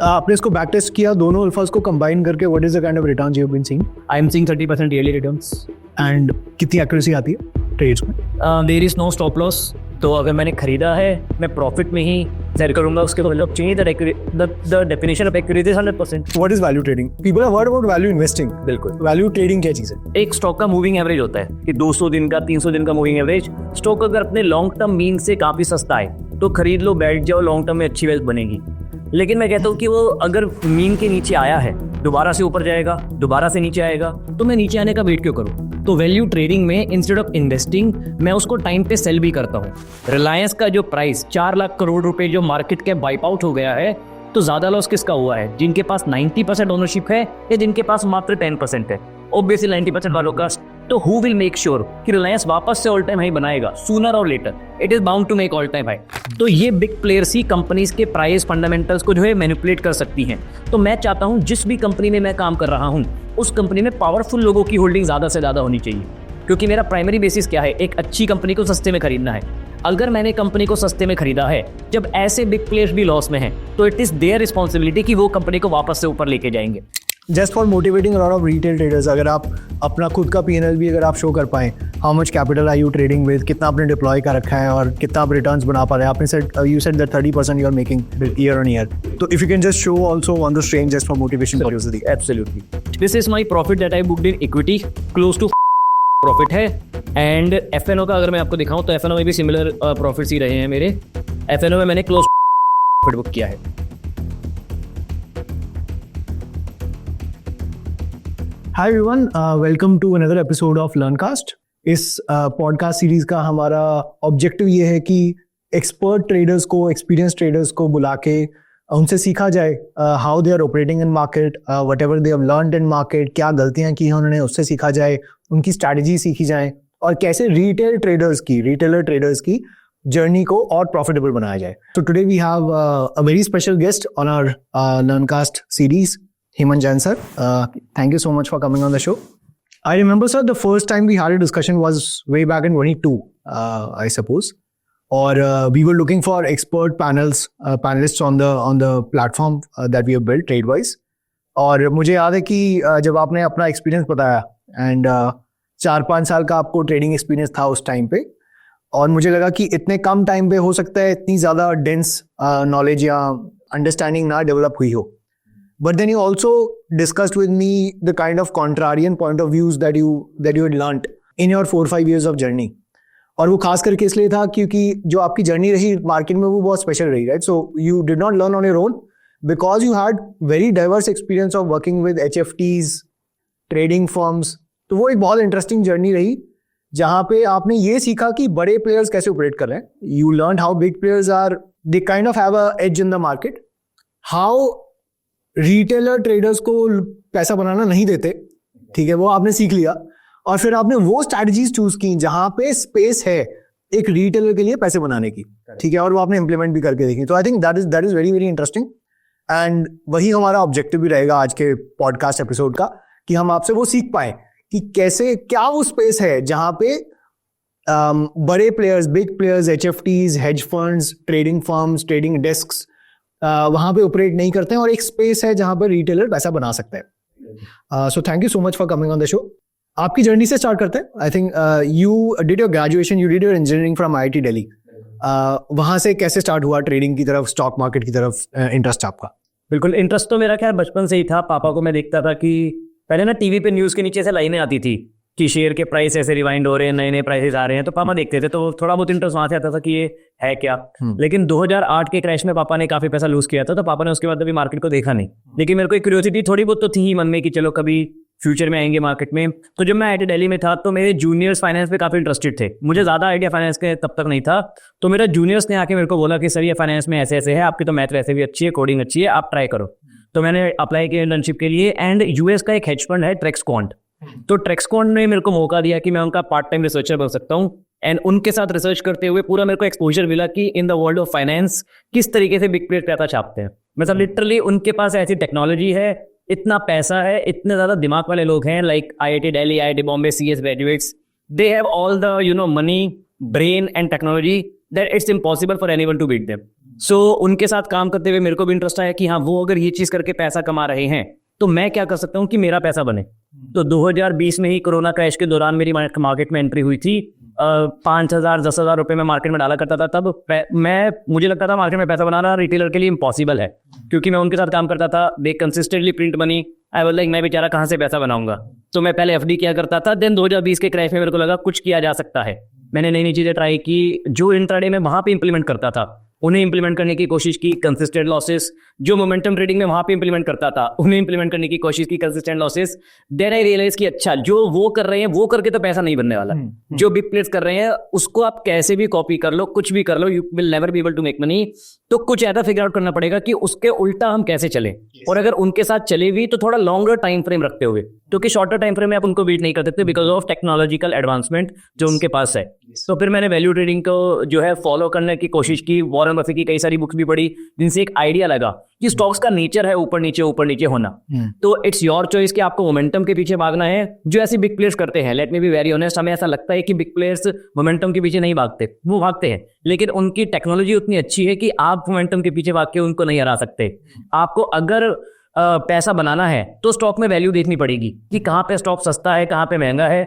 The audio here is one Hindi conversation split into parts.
आपने इसको बैक टेस्ट किया, दोनों अल्फाज को कंबाइन करके what is the kind of returns you have been seeing? I am seeing 30% yearly returns. And कितनी एक्यूरेसी आती है ट्रेड्स में? There is no stop loss, तो अगर मैंने खरीदा है मैं प्रॉफिट में ही सेल करूंगा। उसके तो मतलब चाहिए the definition of accuracy is 100%। What is value trading? People have heard about value investing. बिल्कुल। वैल्यू ट्रेडिंग क्या चीज है? एक स्टॉक का मूविंग एवरेज होता है कि 200 दिन का 300 दिन का मूविंग एवरेज। स्टॉक अगर अपने लॉन्ग टर्म मीन से काफ़ी सस्ता है तो खरीद लो, बैठ जाओ, लॉन्ग टर्म में अच्छी वेल्थ बनेगी। लेकिन मैं कहता हूँ कि वो अगर मीन के नीचे आया है, दोबारा से ऊपर जाएगा, दोबारा से नीचे आएगा, तो मैं नीचे आने का वेट क्यों करूँ? तो वैल्यू ट्रेडिंग में इंस्टेड ऑफ इन्वेस्टिंग मैं उसको टाइम पे सेल भी करता हूँ। रिलायंस का जो प्राइस 4 लाख करोड़ रुपए जो मार्केट कैप वाइप आउट हो गया है, तो ज़्यादा लॉस किसका हुआ है? जिनके पास 90% ओनरशिप है या जिनके पास मात्र 10% है? ऑब्वियसली 90% वालों का। तो हु विल मेक श्योर कि रिलायंस वापस से ऑल टाइम हाई बनाएगा? सूनर और later it is bound to make all time high. तो ये बिग प्लेयर्स ही कंपनीज के प्राइस फंडामेंटल्स को जो है मैनिपुलेट कर सकती हैं। तो मैं चाहता हूं जिस भी कंपनी में मैं काम कर रहा हूं उस कंपनी में पावरफुल लोगों की होल्डिंग ज़्यादा से ज़्यादा होनी चाहिए, क्योंकि मेरा प्राइमरी बेसिस क्या है? एक अच्छी कंपनी को सस्ते में खरीदना है। अगर मैंने कंपनी को सस्ते में खरीदा है, जब ऐसे बिग प्लेयर्स भी लॉस में हैं, तो इट इज देयर रिस्पॉन्सिबिलिटी कि वो कंपनी को वापस से ऊपर लेके जाएंगे। Just for motivating a lot of retail traders, अगर आप अपना खुद का पीएनएल भी अगर आप शो कर पाएं, how much capital R you trading with, कितना आपने डिप्लॉय कर रखा है और कितना आप रिटर्न्स बना पा रहे हैं? आपने you said that 30% you are making year on year, तो if you can just show also on the screen just for motivation curiosity. Absolutely. This is my profit that I booked in equity, close to profit है। एंड एफएनओ का अगर मैं आपको दिखाऊं तो एफएनओ में भी सिमिलर प्रॉफिट्स ही रहे हैं मेरे। एफएनओ में मैंने क्लोज प्रॉफिट बुक किया है। Hi everyone, welcome to another episode of LearnCast। इस पॉडकास्ट सीरीज का हमारा ऑब्जेक्टिव ये है कि एक्सपर्ट ट्रेडर्स को, एक्सपीरियंस ट्रेडर्स को बुला के उनसे सीखा जाए how they are operating in market, whatever they have learned in market, क्या गलतियां की हैं उन्होंने उससे सीखा जाए, उनकी स्ट्रैटेजी सीखी जाए और कैसे रिटेलर ट्रेडर्स की जर्नी को और प्रॉफिटेबल बनाया जाए। तो today we have a very special guest on our LearnCast series, Hemant Jain sir. Thank you so much for coming on the show. I remember, sir, the first time we had a discussion was way back in 22, I suppose. Or we were looking for expert panelists on the platform that we have built, TradeWise. और मुझे याद है कि जब आपने अपना एक्सपीरियंस बताया एंड 4-5 साल का आपको ट्रेडिंग एक्सपीरियंस था उस टाइम पे, और मुझे लगा कि इतने कम टाइम पे हो सकता है इतनी ज़्यादा डेंस नॉलेज या अंडरस्टैंडिंग ना डेवलप हुई हो। But then you also discussed with me the kind of contrarian point of views that you had learnt in your 4-5 years of journey. और वो खास करके इसलिए था क्योंकि जो आपकी जर्नी रही मार्केट में वो बहुत स्पेशल रही, right? So you did not learn on your own because you had very diverse experience of working with HFTs, trading firms. तो वो एक बहुत इंटरेस्टिंग जर्नी रही जहाँ पे आपने ये सीखा कि बड़े प्लेयर्स कैसे ऑपरेट कर रहे हैं। You learned how big players are, they kind of have a edge in the market. How retailer traders को पैसा बनाना नहीं देते, ठीक है, वो आपने सीख लिया और फिर आपने वो स्ट्रैटेजीज चूज की जहां पे स्पेस है एक रिटेलर के लिए पैसे बनाने की, ठीक है, और वो आपने इंप्लीमेंट भी करके देखी। तो I think that is very very interesting and वही हमारा ऑब्जेक्टिव भी रहेगा आज के पॉडकास्ट एपिसोड का, कि हम आपसे वो सीख पाए कि कैसे, क्या वो स्पेस है जहां पे बड़े players, big players, HFTs, hedge funds, trading firms, trading desks वहां पे ऑपरेट नहीं करते हैं और एक स्पेस है जहां पर रिटेलर पैसा बना सकते हैं। So thank you so much for coming on the show. आपकी जर्नी से स्टार्ट करते हैं। I think you did your graduation, you did your engineering from IIT Delhi. वहां से कैसे स्टार्ट हुआ ट्रेडिंग की तरफ, स्टॉक मार्केट की तरफ इंटरेस्ट आपका? बिल्कुल, इंटरेस्ट तो मेरा खैर बचपन से ही था। पापा को मैं देखता था कि पहले ना टीवी पे न्यूज़ के नीचे से लाइनें आती थी कि शेयर के प्राइस ऐसे रिवाइंड हो रहे हैं, नए नए प्राइसेस आ रहे हैं, तो पापा देखते थे, तो थोड़ा बहुत इंटरेस्ट वहां से आता था कि ये है क्या। लेकिन 2008 के क्रैश में पापा ने काफी पैसा लूज किया था, तो पापा ने उसके बाद अभी मार्केट को देखा नहीं। लेकिन मेरे को एक क्यूरियोसिटी थोड़ी बहुत तो थी ही मन में कि चलो कभी फ्यूचर में आएंगे मार्केट में। तो जब मैं IIT दिल्ली में था तो मेरे जूनियर्स फाइनेंस पे काफी इंटरेस्टेड थे। मुझे ज्यादा आइडिया फाइनेंस के तब तक नहीं था, तो मेरा जूनियर्स ने आके मेरे को बोला कि सर ये फाइनेंस में ऐसे ऐसे है, आपकी तो मैथ वैसे भी अच्छी है, कोडिंग अच्छी है, आप ट्राई करो। तो मैंने अप्लाई किया इंटर्नशिप के लिए एंड US का एक हेज फंड है ट्रेक्सक्वांट, तो ट्रेक्सक्वांट ने मेरे को मौका दिया कि मैं उनका पार्ट टाइम रिसर्चर बन सकता हूँ एंड उनके साथ रिसर्च करते हुए पूरा मेरे को एक्सपोजर मिला कि in the world of finance किस तरीके से बिग प्लेयर पैसा छापते हैं। मतलब लिटरली उनके पास ऐसी टेक्नोलॉजी है, इतना पैसा है, इतने ज्यादा दिमाग वाले लोग हैं, like IIT Delhi, IIT Bombay, CS graduates, they have all the money, brain and technology that it's impossible for anyone to beat them. So उनके साथ काम करते हुए मेरे को भी इंटरेस्ट आया कि हाँ वो अगर ये चीज़ करके पैसा कमा रहे हैं तो मैं क्या कर सकता हूँ कि मेरा पैसा बने। तो 2020 में ही कोरोना क्रैश के दौरान मेरी मार्केट में एंट्री हुई थी। 5,000 10,000 रुपये मैं मार्केट में डाला करता था। तब मुझे लगता था मार्केट में पैसा बनाना रिटेलर के लिए इम्पॉसिबल है, क्योंकि मैं उनके साथ काम करता था, they consistently print money. I was like मैं बेचारा कहाँ से पैसा बनाऊंगा। तो मैं पहले एफडी किया करता था। देन 2020 के क्रैश में मेरे को लगा कुछ किया जा सकता है। मैंने नई नई चीज़ें ट्राई की, जो इंट्राडे में वहाँ पे इंप्लीमेंट करता था उन्हें इंप्लीमेंट करने की कोशिश की, कंसिस्टेंट लॉसेस। जो मोमेंटम ट्रेडिंग में वहाँ पे इंप्लीमेंट करता था उन्हें इंप्लीमेंट करने की कोशिश की, consistent losses. Then I realise कि अच्छा जो वो कर रहे हैं वो करके तो पैसा नहीं बनने वाला। जो बिग प्लेयर्स कर रहे हैं उसको आप कैसे भी कॉपी कर लो, कुछ भी कर लो, you will never be able to make money. तो कुछ ऐसा फिगर आउट करना पड़ेगा कि उसके उल्टा हम कैसे चलें। और अगर उनके साथ चले भी तो थोड़ा लॉन्गर टाइम फ्रेम रखते हुए, क्योंकि शॉर्टर टाइम फ्रेम में आप उनको बीट नहीं कर सकते बिकॉज ऑफ टेक्नोलॉजिकल एडवांसमेंट जो उनके पास है। तो फिर मैंने वैल्यू ट्रेडिंग को जो है फॉलो करने की कोशिश की। वॉरेन बफेट की कई सारी बुक्स भी पढ़ी जिनसे एक आइडिया लगा कि स्टॉक्स का नेचर है ऊपर नीचे होना। तो इट्स योर चॉइस कि आपको मोमेंटम के पीछे भागना है, जो ऐसे बिग प्लेयर्स करते हैं। Let me be very honest, हमें ऐसा लगता है कि बिग प्लेयर्स मोमेंटम के पीछे नहीं भागते, वो भागते हैं, लेकिन उनकी टेक्नोलॉजी उतनी अच्छी है कि आप मोमेंटम के पीछे भाग के उनको नहीं हरा सकते। आपको अगर पैसा बनाना है तो स्टॉक में वैल्यू देखनी पड़ेगी कि कहाँ पे स्टॉक सस्ता है, कहाँ पे महंगा है।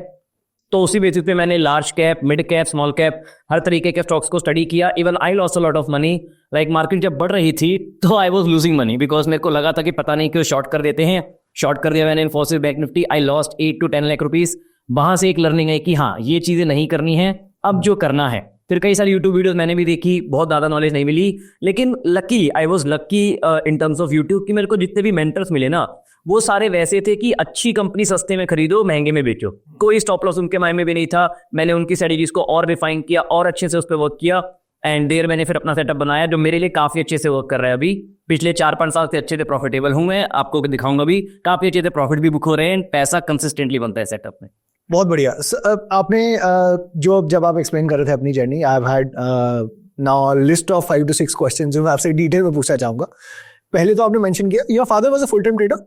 तो उसी बेसिस पे मैंने large cap, mid cap, small cap हर तरीके के स्टॉक्स को स्टडी किया। Even I lost a lot of money. Like market जब बढ़ रही थी तो I was losing money because मेरे को लगा था कि पता नहीं क्यों शॉर्ट कर देते हैं। शॉर्ट कर दिया मैंने Infosys, bank Nifty. I lost 8 to 10 lakh rupees. वहां से एक लर्निंग है कि हाँ ये चीजें नहीं करनी है, अब जो करना है। फिर कई सारी यूट्यूब वीडियोस मैंने भी देखी, बहुत ज़्यादा नॉलेज नहीं मिली, लेकिन lucky I was lucky in terms of YouTube कि मेरे को जितने भी मेंटर्स मिले ना वो सारे वैसे थे कि अच्छी कंपनी सस्ते में खरीदो, महंगे में बेचो। कोई स्टॉप लॉस उनके माइंड में भी नहीं था। मैंने उनकी स्ट्रेटजीज को और रिफाइन किया और अच्छे से उस पर वर्क किया। एंड देयर मैंने फिर अपना सेटअप बनाया जो मेरे लिए काफ़ी अच्छे से वर्क कर रहा है। अभी पिछले 4-5 साल से अच्छे से प्रॉफिटेबल हूँ मैं, आपको दिखाऊंगा भी। काफ़ी अच्छे से प्रॉफिट भी बुक हो रहे हैं, पैसा कंसिस्टेंटली बनता है सेटअप में। बहुत बढ़िया। आपने जो जब आप एक्सप्लेन कर रहे थे अपनी journey, I have had now list of 5 to 6 questions जो मैं आपसे डिटेल में पूछना चाहूंगा। पहले तो आपने मेंशन किया your father was a full time trader.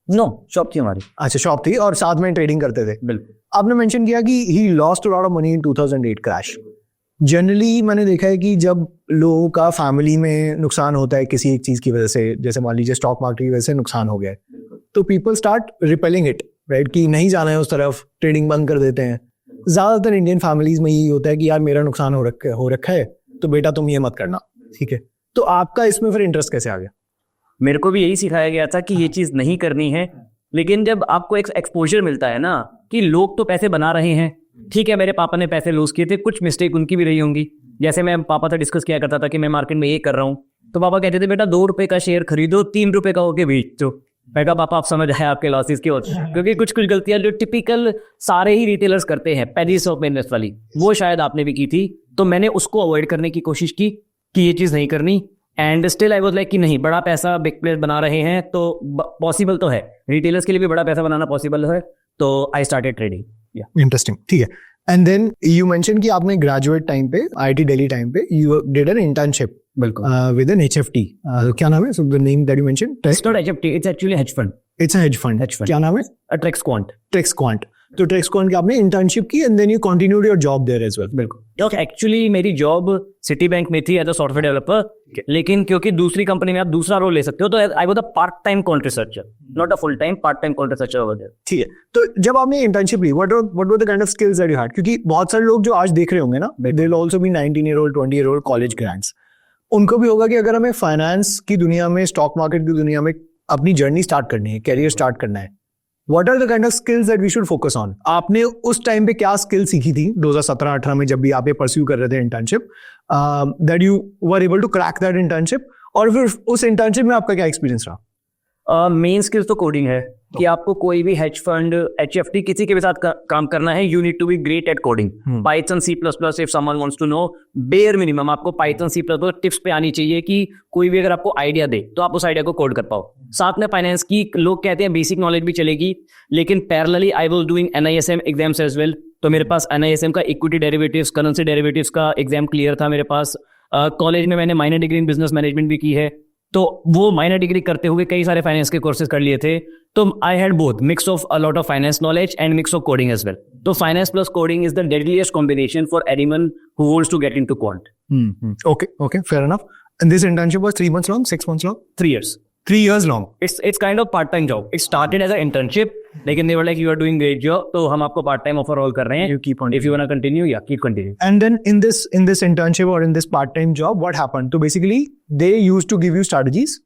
No, shop थी हमारी। अच्छा, शॉप थी और साथ में ट्रेडिंग करते थे। बिल्कुल। आपने मेंशन किया कि he lost a lot of money in 2008 crash. Generally मैंने देखा है कि जब लोगों का फैमिली में नुकसान होता है किसी एक चीज की वजह से, जैसे मान लीजिए स्टॉक मार्केट की वजह से नुकसान हो गया है, तो people start repelling it, right, कि नहीं जाना है उस तरफ, ट्रेडिंग बंद कर देते हैं। ज्यादातर इंडियन फैमिलीज में यही होता है कि यार मेरा नुकसान हो रखा है तो बेटा तुम ये मत करना, ठीक है। तो आपका इसमें फिर इंटरेस्ट कैसे आ गया? मेरे को भी यही सिखाया गया था कि ये चीज़ नहीं करनी है, लेकिन जब आपको एक एक्सपोजर मिलता है ना कि लोग तो पैसे बना रहे हैं, ठीक है, मेरे पापा ने पैसे लूज किए थे, कुछ मिस्टेक उनकी भी रही होंगी। जैसे मैं पापा से डिस्कस किया करता था कि मैं मार्केट में ये कर रहा हूँ, तो पापा कहते थे बेटा 2 रुपए का शेयर खरीदो, 3 रुपए का होके बेच दो। मैं कहा पापा आप समझ आए आपके लॉसेस की होती है, क्योंकि कुछ गलतियां जो टिपिकल सारे ही रिटेलर्स करते हैं, पहली स्टॉक में इन्वेस्ट वाली, वो शायद आपने भी की थी। तो मैंने उसको अवॉइड करने की कोशिश की कि ये चीज़ नहीं करनी। And still I was like कि नहीं, बड़ा पैसा बिग प्लेयर बना रहे हैं तो पॉसिबल तो है, रिटेलर्स के लिए भी बड़ा पैसा बनाना पॉसिबल है। तो आई स्टार्टेड ट्रेडिंग। इंटरेस्टिंग, ठीक है। एंड देन यू मेंशन कि आपने ग्रेजुएट टाइम पे, आईआईटी दिल्ली टाइम पे, you did an internship with an HFT. क्या नाम है? So the name that you mentioned? It's not HFT, it's actually a hedge fund. It's a hedge fund. क्या नाम है? Trex Quant. Trex Quant. तो Trex Quant की आपने इंटर्नशिप की and then you continued your job there as well. बिल्कुल। एक्चुअली मेरी जॉब सिटी बैंक में थी एज अ सॉफ्टवेयर डेवलपर, लेकिन क्योंकि दूसरी कंपनी में आप दूसरा रोल ले सकते हो, तो I was a part time quant researcher, not a full time, part time quant researcher over there. ठीक है। तो जब आपने इंटर्नशिप ली, what were the kind of skills that you had? क्योंकि बहुत सारे लोग जो आज देख रहे होंगे ना, they will also B 19-year-old 20-year-old college graduates. उनको भी होगा कि अगर हमें फाइनेंस की दुनिया में, स्टॉक मार्केट की दुनिया में अपनी जर्नी स्टार्ट करनी है, कैरियर स्टार्ट करना है, what are the kind of skills that we should focus on? आपने उस टाइम पे क्या स्किल सीखी थी 2017-18 में जब भी आप ये परस्यू कर रहे थे internship, that you were able to crack that internship? और फिर उस इंटर्नशिप में आपका क्या एक्सपीरियंस रहा? मेन स्किल्स तो कोडिंग है कि आपको कोई भी हेज फंड, HFT किसी के भी साथ काम करना है, you need to be great at coding. Python, C++, if someone wants to know, bare minimum आपको पाइथन, C++ टिप्स पे आनी चाहिए कि कोई भी अगर आपको आइडिया दे तो आप उस आइडिया को कोड कर पाओ। साथ में फाइनेंस की लोग कहते हैं बेसिक नॉलेज भी चलेगी, लेकिन parallelly I was doing NISM exams as well. तो मेरे पास NISM का इक्विटी डेरिवेटिव्स, करेंसी डेरिवेटिव्स का एग्जाम क्लियर था मेरे पास। कॉलेज में मैंने minor degree in business management भी की है, तो वो माइनर डिग्री करते हुए कई सारे फाइनेंस के कोर्सेज कर लिए थे। तो I had both mix of a lot of finance knowledge and mix of coding as well. तो finance plus coding is the deadliest combination for anyone who wants to get into quant. Okay, fair enough. And this internship was 3 months long, 6 months long? 3 years. 3 years long. It's kind of part time job. It started as an internship, लेकिन they were like you are doing great job, तो हम आपको part time offer all कर रहे हैं. You keep on. If you wanna continue, yeah, keep continue. And then in this internship or in this part-time job, what happened? So basically, they used to give you strategies.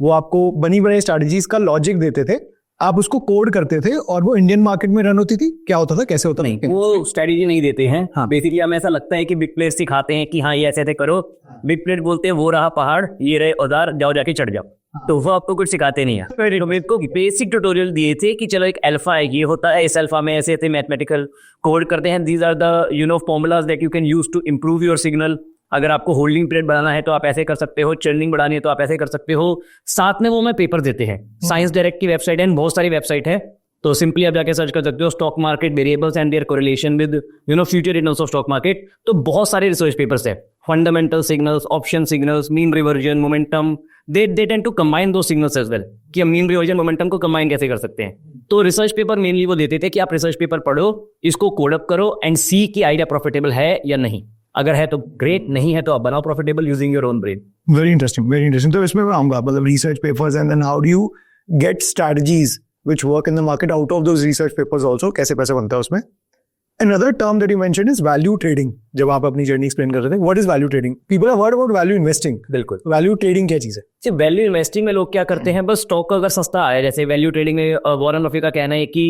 वो आपको बनी बनाई strategies का logic देते थे. आप उसको कोड करते थे और वो इंडियन मार्केट में रन होती थी. क्या होता था, कैसे होता नहीं, वो स्ट्रेटेजी नहीं देते हैं. हाँ. बेसिकली हमें ऐसा लगता है कि बिग प्लेयर्स सिखाते हैं कि हाँ ये ऐसे ऐसे करो. बिग प्लेयर बोलते हैं वो रहा पहाड़, ये रहे औजार, जाओ जाके चढ़ जाओ. तो वो आपको कुछ सिखाते नहीं है. मेरे को बेसिक ट्यूटोरियल दिए थे कि चलो एक अल्फा है, ये होता है, इस अल्फा में ऐसे ऐसे मैथमेटिकल कोड करते हैं. These are the formulas that you can use to improve your signal. अगर आपको होल्डिंग पीरियड बढ़ाना है तो आप ऐसे कर सकते हो, चर्निंग बढ़ानी है तो आप ऐसे कर सकते हो. साथ में वो मैं पेपर देते हैं. साइंस डायरेक्ट की वेबसाइट है, बहुत सारी वेबसाइट है, तो सिंपली आप जाके सर्च कर सकते हो stock market variables and their correlation with future returns of stock market. तो बहुत सारे रिसर्च पेपर्स है. Fundamental signals, option signals, mean reversion, momentum, they tend to combine दो सिग्नल्स एज वेल, कि हम मीन रिवर्जन मोमेंटम को कंबाइन कैसे कर सकते हैं. तो रिसर्च पेपर मेनली वो देते थे कि आप रिसर्च पेपर पढ़ो, इसको कोड अप करो एंड सी कि आइडिया प्रॉफिटेबल है या नहीं. अगर है तो ग्रेट, नहीं है तो आप बनाओ profitable using your own brain. Very interesting, very interesting. तो इसमें मैं आऊंगा, मतलब research papers and then how do you get strategies which work in the market out of those research papers also, कैसे पैसा बनता है उसमें. Another term that you mentioned is value trading. जब आप अपनी जर्नी एक्सप्लेन कर रहे थे, what is value trading? People have heard about value investing. बिल्कुल. Value trading क्या चीज है? वैल्यू इन्वेस्टिंग में लोग क्या करते हैं, बस स्टॉक अगर सस्ता आया, जैसे वैल्यू ट्रेडिंग में वॉरेन बफेट का कहना है कि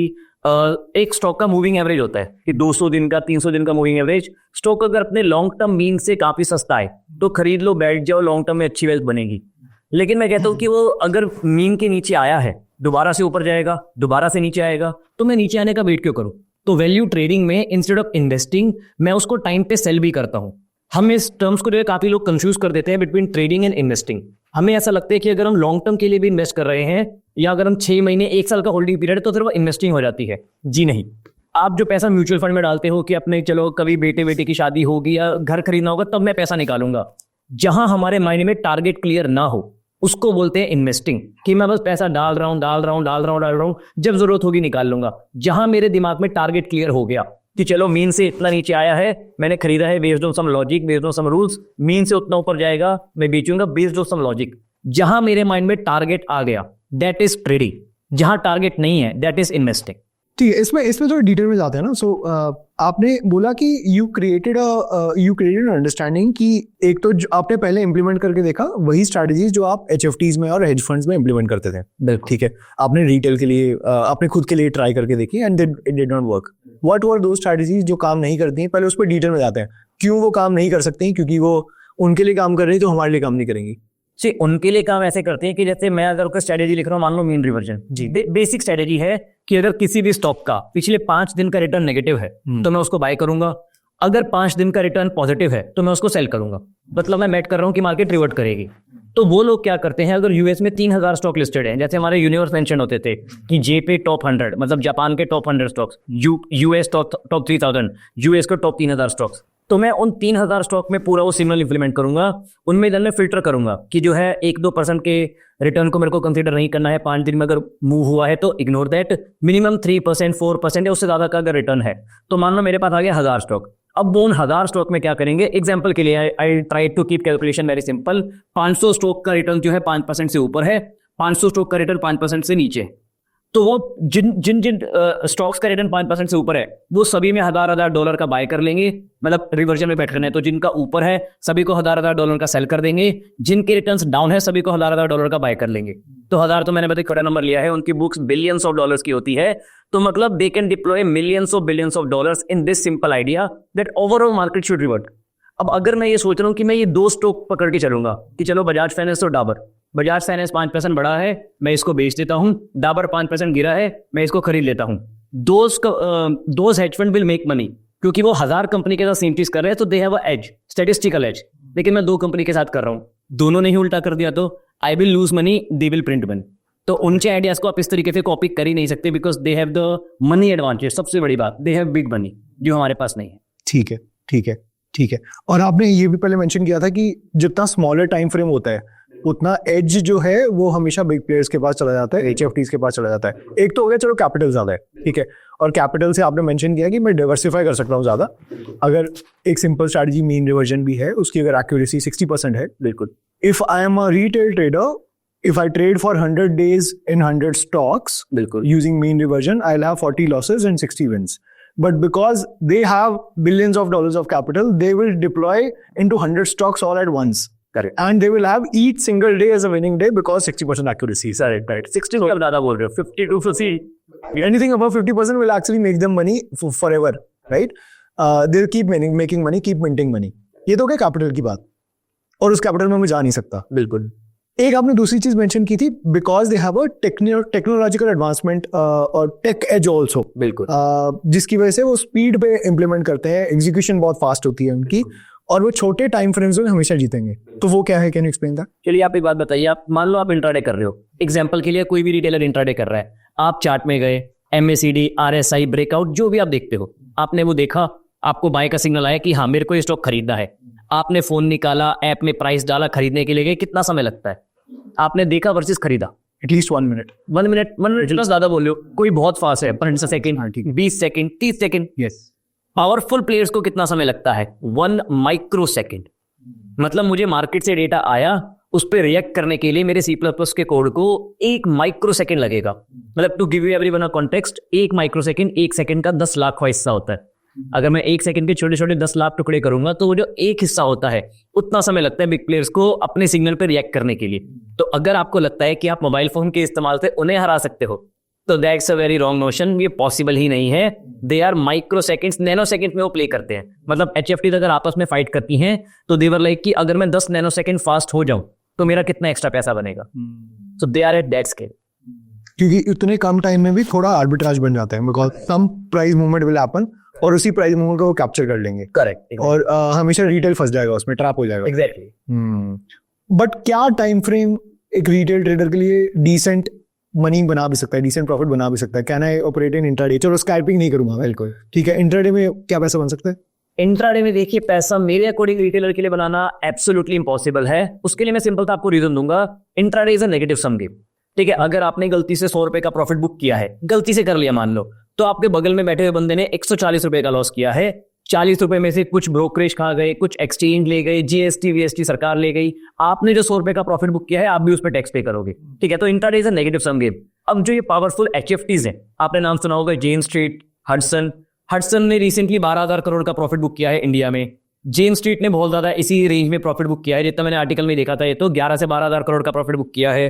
एक स्टॉक का मूविंग एवरेज होता है कि 200 दिन का, 300 दिन का मूविंग एवरेज. स्टॉक अगर अपने लॉन्ग टर्म मीन से काफी सस्ता है तो खरीद लो, बैठ जाओ, लॉन्ग टर्म में अच्छी वेल्थ बनेगी. लेकिन मैं कहता हूँ कि वो अगर मीन के नीचे आया है, दोबारा से ऊपर जाएगा, दोबारा से नीचे आएगा, तो मैं नीचे आने का वेट क्यों करूँ. तो वैल्यू ट्रेडिंग में इंस्टेड ऑफ इन्वेस्टिंग मैं उसको टाइम पे सेल भी करता हूं. हम इस टर्म्स को जो है काफी लोग कंफ्यूज कर देते हैं बिटवीन ट्रेडिंग एंड इन्वेस्टिंग. हमें ऐसा लगता है कि अगर हम लॉन्ग टर्म के लिए भी इन्वेस्ट कर रहे हैं या अगर हम 6 महीने 1 साल का होल्डिंग पीरियड है तो फिर वो इन्वेस्टिंग हो जाती है. जी नहीं. आप जो पैसा म्यूचुअल फंड में डालते हो कि अपने चलो कभी बेटे की शादी होगी या घर खरीदना होगा तब मैं पैसा निकालूंगा, जहां हमारे माइंड में टारगेट क्लियर ना हो उसको बोलते हैं इन्वेस्टिंग. कि मैं बस पैसा डाल रहा हूं, जब जरूरत होगी निकाल लूंगा. जहां मेरे दिमाग में टारगेट क्लियर हो गया कि चलो मीन से इतना नीचे आया है, मैंने खरीदा है based on some logic, based on some rules, mean से उतना ऊपर जाएगा मैं बेचूंगा बेस्ड ऑन सम लॉजिक. जहां मेरे माइंड में टारगेट आ गया दैट इज ट्रेडिंग. जहां टारगेट नहीं है दैट इज इन्वेस्टिंग. ठीक है, इसमें थोड़ा डिटेल में जाते हैं ना. सो आपने बोला कि यू क्रिएटेड अंडरस्टैंडिंग कि एक तो आपने पहले इंप्लीमेंट करके देखा वही स्ट्रैटेजीज जो आप HFTs में और हेज फंड्स में इंप्लीमेंट करते थे. ठीक है, आपने रिटेल के लिए आपने खुद के लिए ट्राई करके देखी and it did not work. What were those strategies जो काम नहीं करती हैं? पहले उस पर डिटेल में जाते हैं. क्यों वो काम नहीं कर सकती? क्योंकि वो उनके लिए काम कर रही तो हमारे लिए काम नहीं करेंगी. जी, उनके लिए काम ऐसे करते हैं कि जैसे मैं अगर कोई स्ट्रेटेजी लिख रहा हूँ, मान लो मीन रिवर्जन जी, बेसिक स्ट्रेटेजी है कि अगर किसी भी स्टॉक का पिछले 5 दिन का रिटर्न नेगेटिव है तो मैं उसको बाय करूंगा. अगर 5 दिन का रिटर्न पॉजिटिव है तो मैं उसको सेल करूंगा. मतलब मैं मेट कर रहा हूँ कि मार्केट रिवर्ट करेगी. तो वो लोग क्या करते हैं, अगर यूएस में 3000 स्टॉक लिस्टेड है, जैसे हमारे यूनिवर्स मेंशन होते थे कि जेपे टॉप 100, मतलब जापान के top 100 stocks, US top 3000, US के टॉप 3000 स्टॉक्स. तो मैं उन 3000 स्टॉक में पूरा वो सिग्नल इंप्लीमेंट करूंगा. उनमें मैं फिल्टर करूंगा कि जो है 1-2% के रिटर्न को मेरे को कंसीडर नहीं करना है. 5 दिन में अगर मूव हुआ है तो इग्नोर दैट. मिनिमम 3%, 4% या उससे ज्यादा का अगर रिटर्न है तो मान लो मेरे पास आ गया 1000 स्टॉक. अब वो उन 1000 स्टॉक में क्या करेंगे, एग्जाम्पल के लिए I try to keep calculation very simple. 500 stock का रिटर्न जो है 5% से ऊपर है, 500 स्टॉक का रिटर्न 5% से नीचे. तो वो जिन स्टॉक्स का रिटर्न 5% से ऊपर है वो सभी में $1000 का बाय कर लेंगे. मतलब रिवर्जन में बैठ करना है तो जिनका ऊपर है सभी को $1000 का सेल कर देंगे. जिनके रिटर्न्स डाउन है सभी को $1000 का बाय कर लेंगे. तो 1000 तो मैंने बताया छोटा नंबर लिया है, उनकी बुक्स बिलियंस ऑफ डॉलर्स की होती है. तो मतलब they can deploy millions of billions of dollars in this simple idea that overall market should revert. अब अगर मैं ये सोच रहा हूँ कि मैं ये 2 स्टॉक पकड़ के चलूंगा कि चलो बजाज फाइनेंस और डाबर, बजाज फाइनेंस 5% बढ़ा है मैं इसको बेच देता हूं, डाबर 5% गिरा है मैं इसको खरीद लेता हूं. Those hedge fund will make money क्योंकि वो 1000 कंपनी के साथ सेम चीज कर रहे हैं तो they have a edge, statistical edge. लेकिन मैं 2 कंपनी के साथ कर रहा हूं, दोनों ने ही उल्टा कर दिया तो I will lose money, they will print money. तो उनके आइडियाज को आप इस तरीके से कॉपी कर ही नहीं सकते because they have the money advantage. सबसे बड़ी बात, दे हैव बिग मनी जो हमारे पास नहीं है. ठीक है. और आपने ये भी पहले मेंशन किया था कि जितना स्मॉलर टाइम फ्रेम होता है उतना एज जो है वो हमेशा बिग प्लेयर्स के पास चला जाता है, HFTs के पास चला जाता है। एक तो हो गया चलो कैपिटल ज्यादा है, ठीक है, और कैपिटल से आपने मेंशन किया कि मैं डाइवर्सिफाई कर सकता हूँ ज्यादा। अगर एक सिंपल स्ट्रैटेजी मीन रिवर्जन भी है, उसकी अगर एक्यूरेसी 60% है, बिल्कुल। If I am a retail trader, if I trade for 100 days in 100 stocks, using mean reversion, I'll have 40 losses and 60 wins. But because they have billions of dollars of capital, they will deploy into 100 stocks all at once. Correct. And they will have each single day as a winning day because 60% accuracy. Right. 60 तो ज़्यादा बोल रहे हो, 50 to 50. Anything above 50% will actually make them money forever, right? They'll keep making money, keep minting money. ये तो क्या कैपिटल की बात, और उस कैपिटल में मैं जा नहीं सकता। बिल्कुल। एक आपने दूसरी चीज मेंशन की थी, because they have a technological advancement और टेक एज ऑल्सो, बिल्कुल, जिसकी वजह से वो स्पीड पे इम्प्लीमेंट करते हैं, एग्जीक्यूशन बहुत फास्ट होती है उनकी, और वो छोटे टाइम फ्रेम्स में हमेशा जीतेंगे। तो वो क्या है, कैन यू एक्सप्लेन दैट? चलिए आप एक बात बताइए, आप मान लो आप इंट्राडे कर रहे हो, एग्जांपल के लिए कोई भी रिटेलर इंट्राडे कर रहा है, आप चार्ट में गए, MACD, RSI, ब्रेकआउट जो भी आप देखते हो, आपने वो देखा, आपको बाय का सिग्नल आया कि हाँ मेरे को ये स्टॉक खरीदना है, आपने फोन निकाला, ऐप में प्राइस डाला, खरीदने के लिए कितना समय लगता है? आपने देखा वर्सेस खरीदा, एटलीस्ट 1 मिनट। 1 मिनट ज्यादा बोल रहे हो, कोई बहुत फास्ट है 15 second, 20 second, 30 second. Yes. Powerful players को कितना समय लगता है? 1 माइक्रो सेकंड। मतलब मुझे मार्केट से डेटा आया, उस पर रिएक्ट करने के लिए मेरे C++ के कोड को 1 माइक्रो सेकंड लगेगा। मतलब to give you everyone a context, 1 micro second 1 second का 10 लाखवां हिस्सा होता है। अगर मैं 1 सेकंड के छोटे छोटे 10 लाख टुकड़े करूंगा तो वो जो एक हिस्सा होता है, उतना समय लगता है बिग प्लेयर्स को अपने सिग्नल पर रिएक्ट करने के लिए। तो अगर आपको लगता है कि आप मोबाइल फोन के इस्तेमाल से उन्हें हरा सकते हो, तो that's a very wrong notion. ये पॉसिबल ही नहीं है। They are micro seconds, nano second में वो प्ले करते हैं। मतलब HFT अगर आपस में फाइट करती हैं तो देवर लाइक कि अगर मैं 10 नैनो सेकंड फास्ट हो जाऊं तो मेरा कितना एक्स्ट्रा पैसा बनेगा। So they are at that scale. क्योंकि इतने कम टाइम में भी थोड़ा आर्बिट्राज बन जाते हैं, because some price movement will happen और उसी प्राइस मूवमेंट को वो कैप्चर कर लेंगे। करेक्ट। और हमेशा रिटेल फंस जाएगा उसमें, ट्रैप हो जाएगा। एग्जैक्टली। बट क्या टाइम फ्रेम एक रिटेल ट्रेडर के लिए डिसेंट मनी बना भी सकता है, डिसेंट प्रॉफिट बना भी सकता है? Can I operate in intraday? चलो स्कैल्पिंग नहीं करूंगा, बिल्कुल ठीक है। इंट्राडे में क्या पैसा बन सकता है? इंट्राडे में देखिए, पैसा मेरे अकॉर्डिंग रिटेलर के लिए बनाना एब्सोल्युटली इम्पॉसिबल है। उसके लिए मैं सिंपल सा आपको रीजन दूंगा। Intraday is a negative sum game, ठीक है। अगर आपने गलती से 100 रुपए का प्रॉफिट बुक किया है, गलती से कर लिया मान लो, तो आपके बगल में बैठे हुए बंदे ने 140 रुपए का लॉस किया है। 40 रुपए में से कुछ ब्रोकरेज खा गए, कुछ एक्सचेंज ले गए, GST VST सरकार ले गई। आपने जो 100 रुपए का प्रॉफिट बुक किया है, आप भी उस पर टैक्स पे करोगे, ठीक है। तो intraday is a negative sum game. अब जो ये पावरफुल HFTs हैं, आपने नाम सुना होगा, जेन स्ट्रीट, हडसन ने रिसेंटली 12,000 करोड़ का प्रॉफिट बुक किया है इंडिया में। जेन स्ट्रीट ने बहुत ज्यादा इसी रेंज में प्रॉफिट बुक किया है, जितना मैंने आर्टिकल में देखा था। ये तो 11 से 12,000 करोड़ का प्रॉफिट बुक किया है।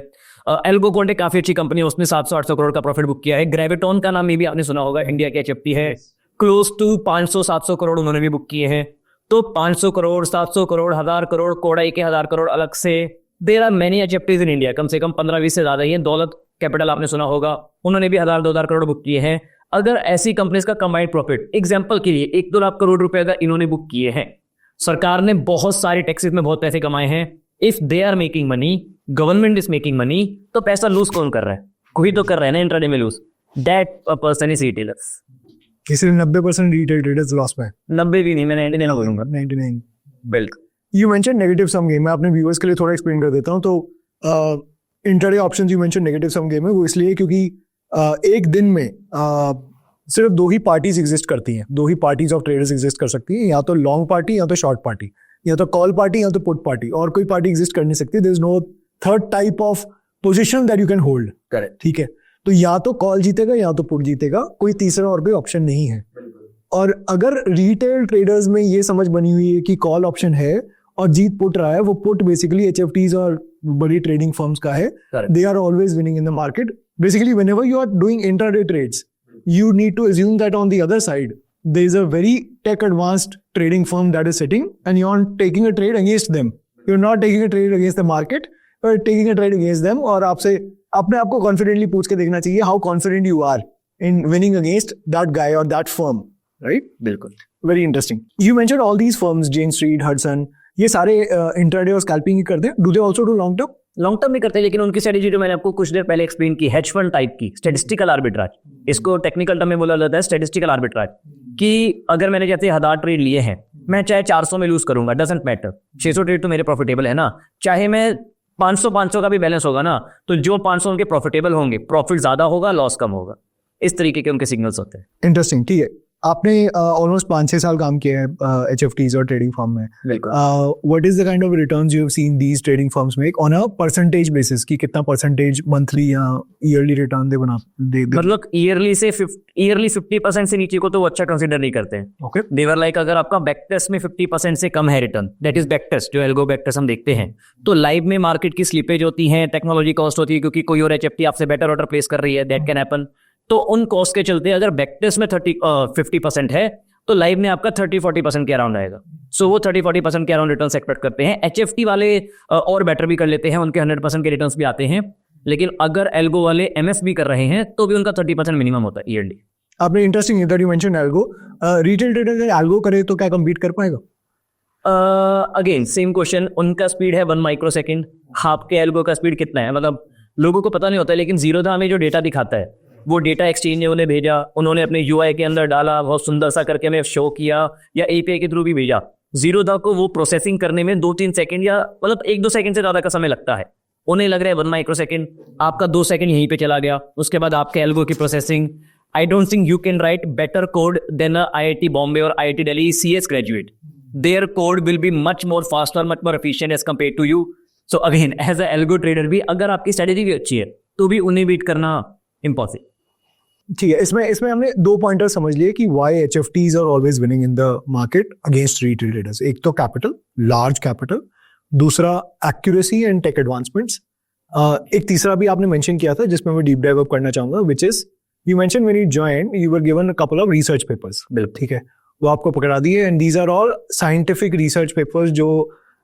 एल्गो क्वांट एक काफी अच्छी कंपनी है, उसने 700-800 करोड़ का प्रॉफिट बुक किया है। ग्रेविटॉन का नाम भी आपने सुना होगा, इंडिया की HFT है, क्लोज टू 500-700 करोड़ उन्होंने भी बुक किए हैं। तो 500 करोड़, 700 करोड़, 1000 करोड़, कोडाई के 1000 करोड़ अलग से। There are many HFTs in India, कम से कम 15-20 से ज्यादा ही है। दौलत कैपिटल आपने सुना होगा, उन्होंने भी 1000-2000 करोड़ बुक किए हैं। अगर ऐसी कंपनीज का कंबाइंड प्रॉफिट एग्जांपल के लिए 1-2 लाख करोड़ रुपए अगर इन्होंने बुक किए हैं, सरकार ने बहुत सारे टैक्सेस में बहुत पैसे कमाए हैं, if they are making money, government is making money, तो पैसा लूज कौन कर रहा है? कोई तो कर रहा है ना इंट्राडे में lose. That person is retailers. इसलिए 90% रिटेल ट्रेडर्स लॉस में। 90 भी नहीं, मैं 99 बोलूंगा। 99 बिल्कुल। You mention negative sum game. मैं अपने व्यूअर्स के लिए थोड़ा एक्सप्लेन कर देता हूँ। तो intraday options you mention negative sum game है, वो इसलिए क्योंकि एक दिन में सिर्फ 2 ही पार्टीज एग्जिस्ट करती हैं, 2 ही पार्टीज ऑफ ट्रेडर्स एग्जिस्ट कर सकती हैं, या तो लॉन्ग पार्टी या तो शॉर्ट पार्टी, या तो कॉल पार्टी या तो पुट पार्टी, और कोई पार्टी एग्जिस्ट कर नहीं सकती। There is no third type of position that you can hold. Correct, ठीक है। तो या तो कॉल जीतेगा या तो पुट जीतेगा, कोई तीसरा और कोई ऑप्शन नहीं है। और अगर रिटेल ट्रेडर्स में ये समझ बनी हुई है कि कॉल ऑप्शन है और जीत पुट रहा है, वो पुट बेसिकली HFTs और बड़ी ट्रेडिंग फर्म्स का है। They are always winning in the market. Basically whenever you are doing intraday trades, you need to assume that on the other side there is a very tech advanced trading firm that is sitting and you're taking a trade against them. You're not taking a trade against the market, you're taking a trade against them. और आपसे अपने आप को confidently पूछ के देखना चाहिए how confident you are in winning against that guy or that firm, right? बिल्कुल। Very interesting. You mentioned all these firms, Jane Street, Hudson, ये सारे इंट्राडे और स्कैल्पिंग ही करते हैं। Do they also do long term? Long term भी करते हैं, लेकिन उनकी स्ट्रेटेजी जो मैंने आपको कुछ देर पहले एक्सप्लेन की, हेज फंड टाइप की, स्टैटिस्टिकल आर्बिट्राज, इसको टेक्निकल टर्म में बोला जाता है स्टैटिस्टिकल आर्बिट्राज। कि अगर मैंने जैसे 1000 ट्रेड लिए हैं, मैं चाहे 400 में लूज करूंगा, डजंट मैटर, 600 ट्रेड तो मेरे प्रॉफिटेबल है ना, चाहे मैं 500 का भी बैलेंस होगा ना, तो जो 500 उनके प्रॉफिटेबल होंगे, प्रॉफिट ज्यादा होगा, लॉस कम होगा। इस तरीके के उनके सिग्नल्स होते हैं। इंटरेस्टिंग, ठीक है। आपने ऑलमोस्ट 5-6 साल काम किया है HFTs और ट्रेडिंग फर्म में। What is the kind of returns you have seen these trading firms make on a percentage basis, कि कितना परसेंटेज मंथली या ईयरली रिटर्न दे मतलब ईयरली 50% से नीचे को तो वो अच्छा कंसीडर नहीं करते हैं। ओके, देवर लाइक अगर आपका बैक टेस्ट में 50% से कम है return, that is back test, जो एल्गो बैक टेस्ट हम देखते हैं, तो लाइव में मार्केट की स्लिपेज होती है, टेक्नोलॉजी कॉस्ट होती है, क्योंकि कोई और HFT आपसे बेटर ऑर्डर प्लेस कर रही है, दैट कैन हैपन। तो उन कॉस्ट के चलते अगर बैक टेस्ट में 50% है तो लाइव में आपका 30-40% के अराउंड आएगा। सो वो 30-40% के अराउंड रिटर्न एक्सपेक्ट करते हैं। HFT वाले और बेटर भी कर लेते हैं, उनके 100% के रिटर्न्स भी आते हैं, लेकिन अगर एल्गो वाले MS भी कर रहे हैं तो भी उनका 30% मिनिमम होता है ईयरली। आपने interesting that you mention algo. Retail trader अगर एल्गो करे तो क्या कम्पीट कर पाएगा? अगेन सेम क्वेश्चन, उनका स्पीड है 1 माइक्रोसेकंड, आपके एल्गो का स्पीड कितना है? मतलब लोगों को पता नहीं होता है, लेकिन जीरोधा में जो डेटा दिखाता है वो डेटा एक्सचेंज ने उन्हें भेजा, उन्होंने अपने UI के अंदर डाला, बहुत सुंदर सा करके हमें शो किया, या API के थ्रू भी भेजा। जीरोधा को वो प्रोसेसिंग करने में 2-3 सेकंड या मतलब 1-2 सेकंड से ज्यादा का समय लगता है। उन्हें लग रहा है 1 माइक्रोसेकंड, आपका 2 सेकंड यहीं पे चला गया, उसके बाद आपके एल्गो की processing. I don't think you can write better code than IIT Bombay और IIT Delhi CS graduate. Their code will be much more fast और much more efficient as compare to you. So again as a algo trader भी अगर आपकी स्ट्रेटेजी भी अच्छी है तो भी उन्हें बीट करना इम्पॉसिबल। ठीक है, इसमें हमने 2 पॉइंटर समझ लिए कि why HFTs are always winning in the market against retail traders. एक तो कैपिटल, लार्ज कैपिटल, दूसरा एक्यूरेसी एंड टेक एडवांसमेंट्स। एक तीसरा भी आपने मेंशन किया था जिसमें मैं डीप डाइव अप करना चाहूंगा, which is you mention when you join you were given a couple of research papers. ठीक है, वो आपको पकड़ा दिए and these are all scientific research papers जो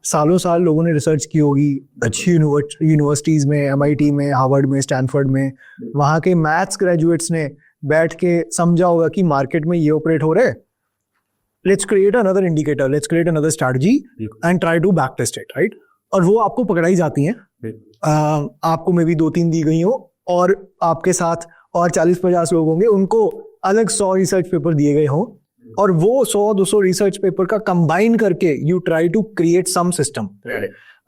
सालों साल लोगों ने रिसर्च की होगी अच्छी यूनिवर्सिटीज में, MIT में, हार्वर्ड में, स्टैनफोर्ड में। वहाँ के मैथ्स ग्रेजुएट्स ने बैठ के समझा होगा कि मार्केट में ये ऑपरेट हो रहे हैं, let's create another indicator, let's create another strategy and try to back test it, right? और वो आपको पकड़ाई जाती हैं। आपको में भी 2-3 दी गई हो और आपके साथ और 40-50 लोग होंगे, उनको अलग 100 रिसर्च पेपर दिए गए हों, और वो 100-200 रिसर्च पेपर का कंबाइन करके you try to create some system.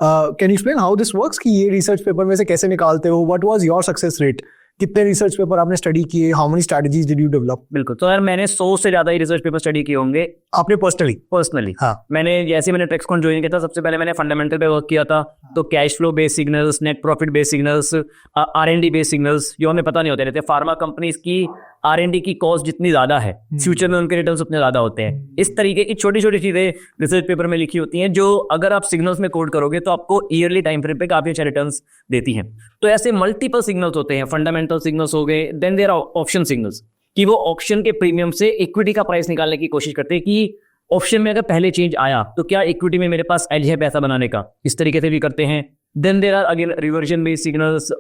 Can you explain how this works, कि ये रिसर्च पेपर में से कैसे निकालते हो? What was your success rate? कितने रिसर्च पेपर आपने स्टडी किए? How many strategies did you develop? बिल्कुल, तो यार मैंने 100 से ज्यादा ही रिसर्च पेपर स्टडी किए होंगे। आपने पर्सनली? हाँ। मैंने ट्रेक्सकॉन ज्वाइन किया था, सबसे पहले मैंने फंडामेंटल पे वर्क किया था, तो cash flow based signals, net profit based signals, R&D based signals, जो हमें पता नहीं होते रहते। फार्मा कंपनीज की R&D की कॉस्ट जितनी ज्यादा है, फ्यूचर में उनके रिटर्न्स उतने ज्यादा होते हैं। इस तरीके की छोटी छोटी चीजें रिसर्च पेपर में लिखी होती हैं, जो अगर आप सिग्नल्स में कोड करोगे तो आपको ईयरली टाइम फ्रेम पे काफी अच्छे रिटर्न्स देती हैं। तो ऐसे मल्टीपल सिग्नल्स होते हैं, फंडामेंटल सिग्नल्स हो गए, then there are option signals, कि वो ऑप्शन के प्रीमियम से इक्विटी का प्राइस निकालने की कोशिश करते हैं कि ऑप्शन में अगर पहले चेंज आया तो क्या इक्विटी में मेरे पास एज है पैसा बनाने का, इस तरीके से भी करते हैं। Then there are again reversion based signals,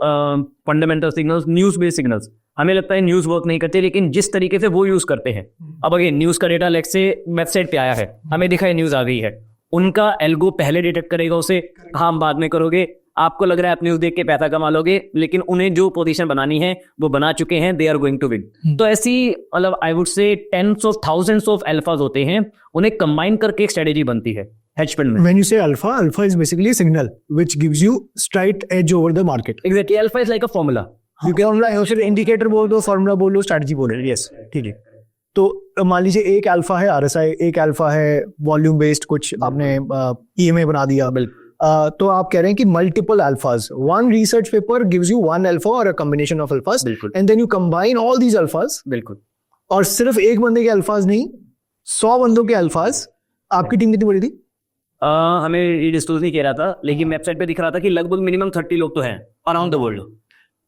fundamental signals, news based signals. हमें लगता है न्यूज वर्क नहीं करते, लेकिन जिस तरीके से वो यूज करते हैं, अब अगेन न्यूज का डेटा लेट से वेबसाइट पे आया है, हमें दिखा है न्यूज आ गई है, उनका एल्गो पहले डिटेक्ट करेगा उसे, हम बाद में करोगे, आपको लग रहा है आप न्यूज देख के पैसा कमा लोगे, लेकिन उन्हें जो पोजीशन बनानी है वो बना चुके हैं, they are going to win. तो ऐसी मतलब I would say tens of thousands of alphas होते हैं, उन्हें कंबाइन करके एक स्ट्रेटेजी बनती है हेज फंड में। When you say alpha is basically a signal which gives you straight edge over the market. Exactly, alpha is like a formula. You can indicator बोल दो, फॉर्मूला बोल लो, स्ट्रैटेजी बोल लो। यस, ठीक है। तो मान लीजिए एक अल्फा है RSI, एक अल्फा है वॉल्यूम बेस्ड, कुछ आपने EMA बना दिया। तो आप कह रहे हैं कि multiple alphas, one research paper gives you one alpha और a combination of alphas, and then you combine all these alphas. बिल्कुल, और सिर्फ एक बंदे के अल्फाज नहीं, 100 बंदों के अल्फाज। आपकी टीम कितनी बड़ी थी? हमें ये डिस्क्लोज नहीं कह रहा था, लेकिन वेबसाइट पे दिख रहा था कि लगभग मिनिमम 30 लोग तो हैं around the world.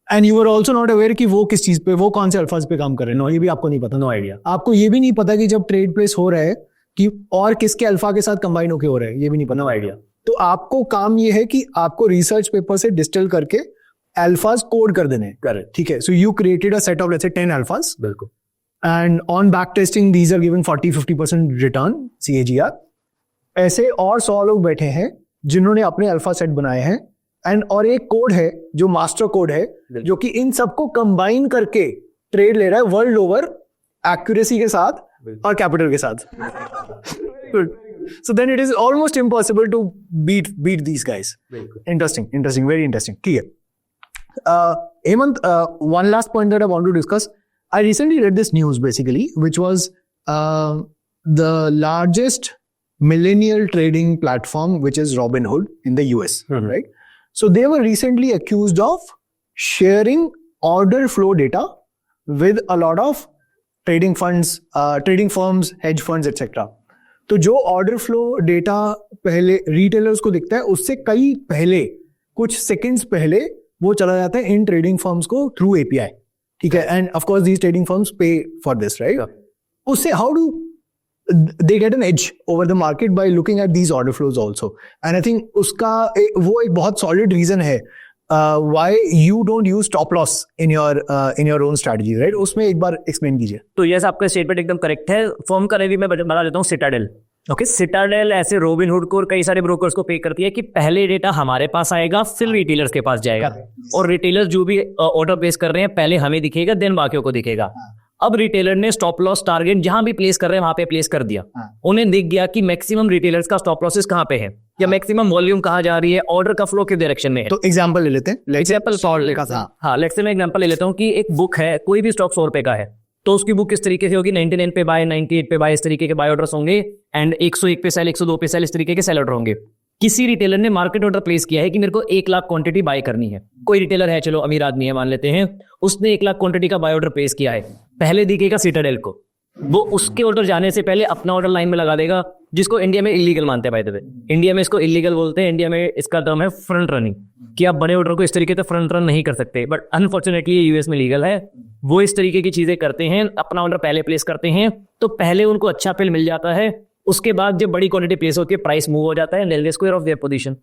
And you are also not aware कि वो किस चीज पे, वो कौन से अल्फाज पे काम कर रहे हैं। नो, ये भी आपको नहीं पता। No idea. आपको ये भी नहीं पता कि जब ट्रेड प्लेस हो रहा है कि और किसके अल्फा के साथ कंबाइन होके हो रहा है, ये भी नहीं पता। No idea. तो आपको काम ये है कि आपको रिसर्च पेपर से डिस्टिल करके अल्फाज कोड कर देने। करेक्ट, ठीक है। So you created a set of let's say 10 alphas. बिल्कुल। And on back testing these are giving 40-50% return CAGR। ऐसे और 100 लोग बैठे हैं जिन्होंने अपने अल्फा सेट बनाए हैं, एंड और एक कोड है जो मास्टर कोड है, जो कि इन सबको कंबाइन करके ट्रेड ले रहा है वर्ल्ड ओवर, एक्यूरेसी के साथ और कैपिटल के साथ। So then it is almost impossible to beat these guys. Interesting, very interesting. ठीक है. Hemant, one last point that I want to discuss. I recently read this news basically, which was the largest millennial trading platform, which is Robinhood in the US, right? So they were recently accused of sharing order flow data with a lot of trading funds, trading firms, hedge funds, etc. तो जो ऑर्डर फ्लो डेटा पहले रिटेलर्स को दिखता है उससे कई पहले, कुछ सेकंड्स पहले वो चला जाता है इन ट्रेडिंग फर्म्स को थ्रू एपीआई. ठीक है. And of course these trading firms pay for this, right? उससे how do they get an edge over the market by looking at these order flows also. And I think उसका वो एक बहुत solid reason है why you don't use stop loss in your own strategy, right? उसमें एक बार explain कीजिए. तो यस, आपका स्टेटमेंट एकदम करेक्ट है. फर्म का रिव्यू मैं बता देता हूँ. सिटाडेल, ओके, सिटाडेल ऐसे रोबिनहुड को और कई सारे ब्रोकर्स को पे करती है कि पहले डेटा हमारे पास आएगा, फिर रिटेलर्स के पास जाएगा, और रिटेलर्स जो भी ऑर्डर प्लेस कर रहे हैं पहले हमें दिखेगा, देन बाकियों को दिखेगा. अब रिटेलर ने स्टॉप लॉस टारगेट जहां भी प्लेस कर रहे हैं वहां पे प्लेस कर दिया. उन्हें दिख गया कि मैक्सिमम रिटेलर्स का स्टॉप लॉसेस कहां पे है, या मैक्सिमम वॉल्यूम कहां जा रही है, ऑर्डर का फ्लो किस डायरेक्शन में है. तो एग्जांपल ले लेते हैं. एग्जांपल लेट्स से मैं एग्जांपल ले लेता हूं कि एक बुक है, कोई भी स्टॉक 100 रुपए का है, तो उसकी बुक किस तरीके से होगी, 99 पे बाय, 98 पे बाय, इस तरीके के बाय ऑर्डर्स होंगे, एंड 101 पे सेल, 102 पे सेल, इस तरीके के सेल ऑर्डर होंगे. किसी रिटेलर ने मार्केट ऑर्डर प्लेस किया है कि मेरे को 1 लाख क्वांटिटी बाय करनी है. कोई रिटेलर है, चलो अमीर आदमी है मान लेते हैं, उसने 1 लाख क्वांटिटी का बाय ऑर्डर प्लेस किया है. पहले दिखेगा सिटाडेल को, वो उसके ऑर्डर जाने से पहले अपना ऑर्डर लाइन में लगा देगा, जिसको इंडिया में इलीगल मानते हैं. बाय द वे, इंडिया में इसको इलीगल बोलते हैं. इंडिया में इसका टर्म है फ्रंट रनिंग, कि आप बड़े ऑर्डर को इस तरीके से फ्रंट रन नहीं कर सकते. बट अनफॉर्चुनेटली ये यूएस में लीगल है. वो इस तरीके की चीजें करते हैं, अपना ऑर्डर पहले प्लेस करते हैं, तो पहले उनको अच्छा फिल मिल जाता है. उसके बाद जब बड़ी क्वांटिटी प्लेस होती है, प्राइस मूव हो जाता है, they'll square off their position.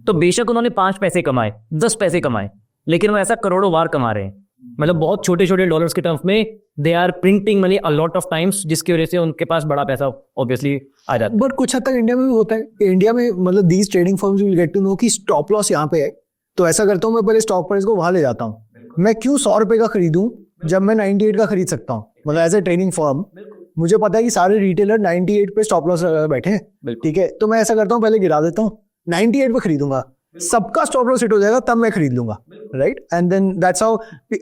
तो बेशक उन्होंने 5 पैसे कमाए, 10 पैसे कमाए, लेकिन वो ऐसा करोड़ों बार कमा रहे हैं. मतलब बहुत छोटे छोटे डॉलर्स के टर्म्स में they are printing money a lot of times, जिसकी वजह से उनके पास बड़ा पैसा ऑब्वियसली आ जाता है. बट कुछ हद तक इंडिया में भी होता है. इंडिया में मतलब these trading firms will get to know कि स्टॉप लॉस यहाँ पे है, तो ऐसा करता हूँ मैं पहले स्टॉक प्राइस को वहां ले जाता हूँ. मैं क्यों 100 रुपए का खरीदूं जब मैं 98 का खरीद सकता हूँ. मतलब एज ए ट्रेडिंग फर्म मुझे पता है कि सारे रिटेलर 98 पे स्टॉप लॉस बैठे हैं. ठीक है, तो मैं ऐसा करता हूँ, पहले गिरा देता हूँ, 98 पे खरीदूंगा, सबका स्टॉप लॉस हिट हो जाएगा, तब मैं खरीद लूंगा, right? And then that's how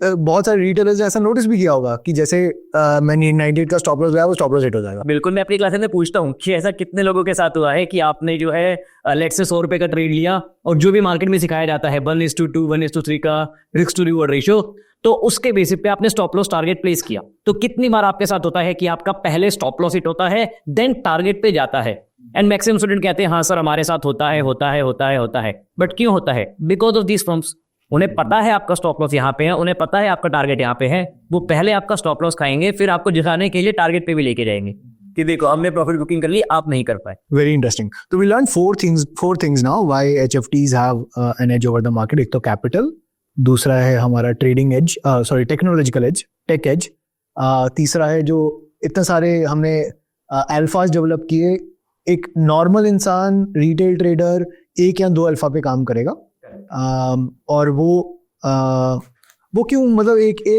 बहुत सारे रिटेलर्स ने ऐसा नोटिस भी किया होगा कि जैसे मैंने 98 का स्टॉप लॉस गया, वो स्टॉप लॉस हिट हो जाएगा. बिल्कुल. मैं अपनी क्लासेस में पूछता हूँ कि ऐसा कितने लोगों के साथ हुआ है कि आपने जो है लेट्स से 100 रुपए का ट्रेड लिया, और जो भी मार्केट में सिखाया जाता है 1:2, 1:3 का रिस्क टू रिवॉर्ड रेशियो, तो उसके बेसिस पे आपने स्टॉप लॉस टारगेट प्लेस किया. तो कितनी बार आपके साथ होता है कि आपका पहले स्टॉप लॉस हिट होता है, देन टारगेट पे जाता है. एंड मैक्सिमम स्टूडेंट कहते हैं हाँ सर हमारे साथ होता है. बट क्यों होता है? Because of these firms. उन्हें पता है आपका स्टॉप लॉस यहाँ पे है, उन्हें पता है आपका टारगेट यहाँ पे है, वो पहले आपका स्टॉप लॉस खाएंगे, फिर आपको दिखाने के लिए टारगेट पे भी लेके जाएंगे कि देखो हमने प्रॉफिट बुकिंग कर ली, आप नहीं कर पाए. Very interesting. तो we learn four things now why HFTs have an edge over the market. एक तो कैपिटल, दूसरा है हमारा trading edge, technological edge, tech edge. तीसरा है जो इतने सारे हमने अल्फाज डेवलप किए. एक नॉर्मल इंसान, रिटेल ट्रेडर 1 या 2 अल्फा पे काम करेगा, और वो क्यों, मतलब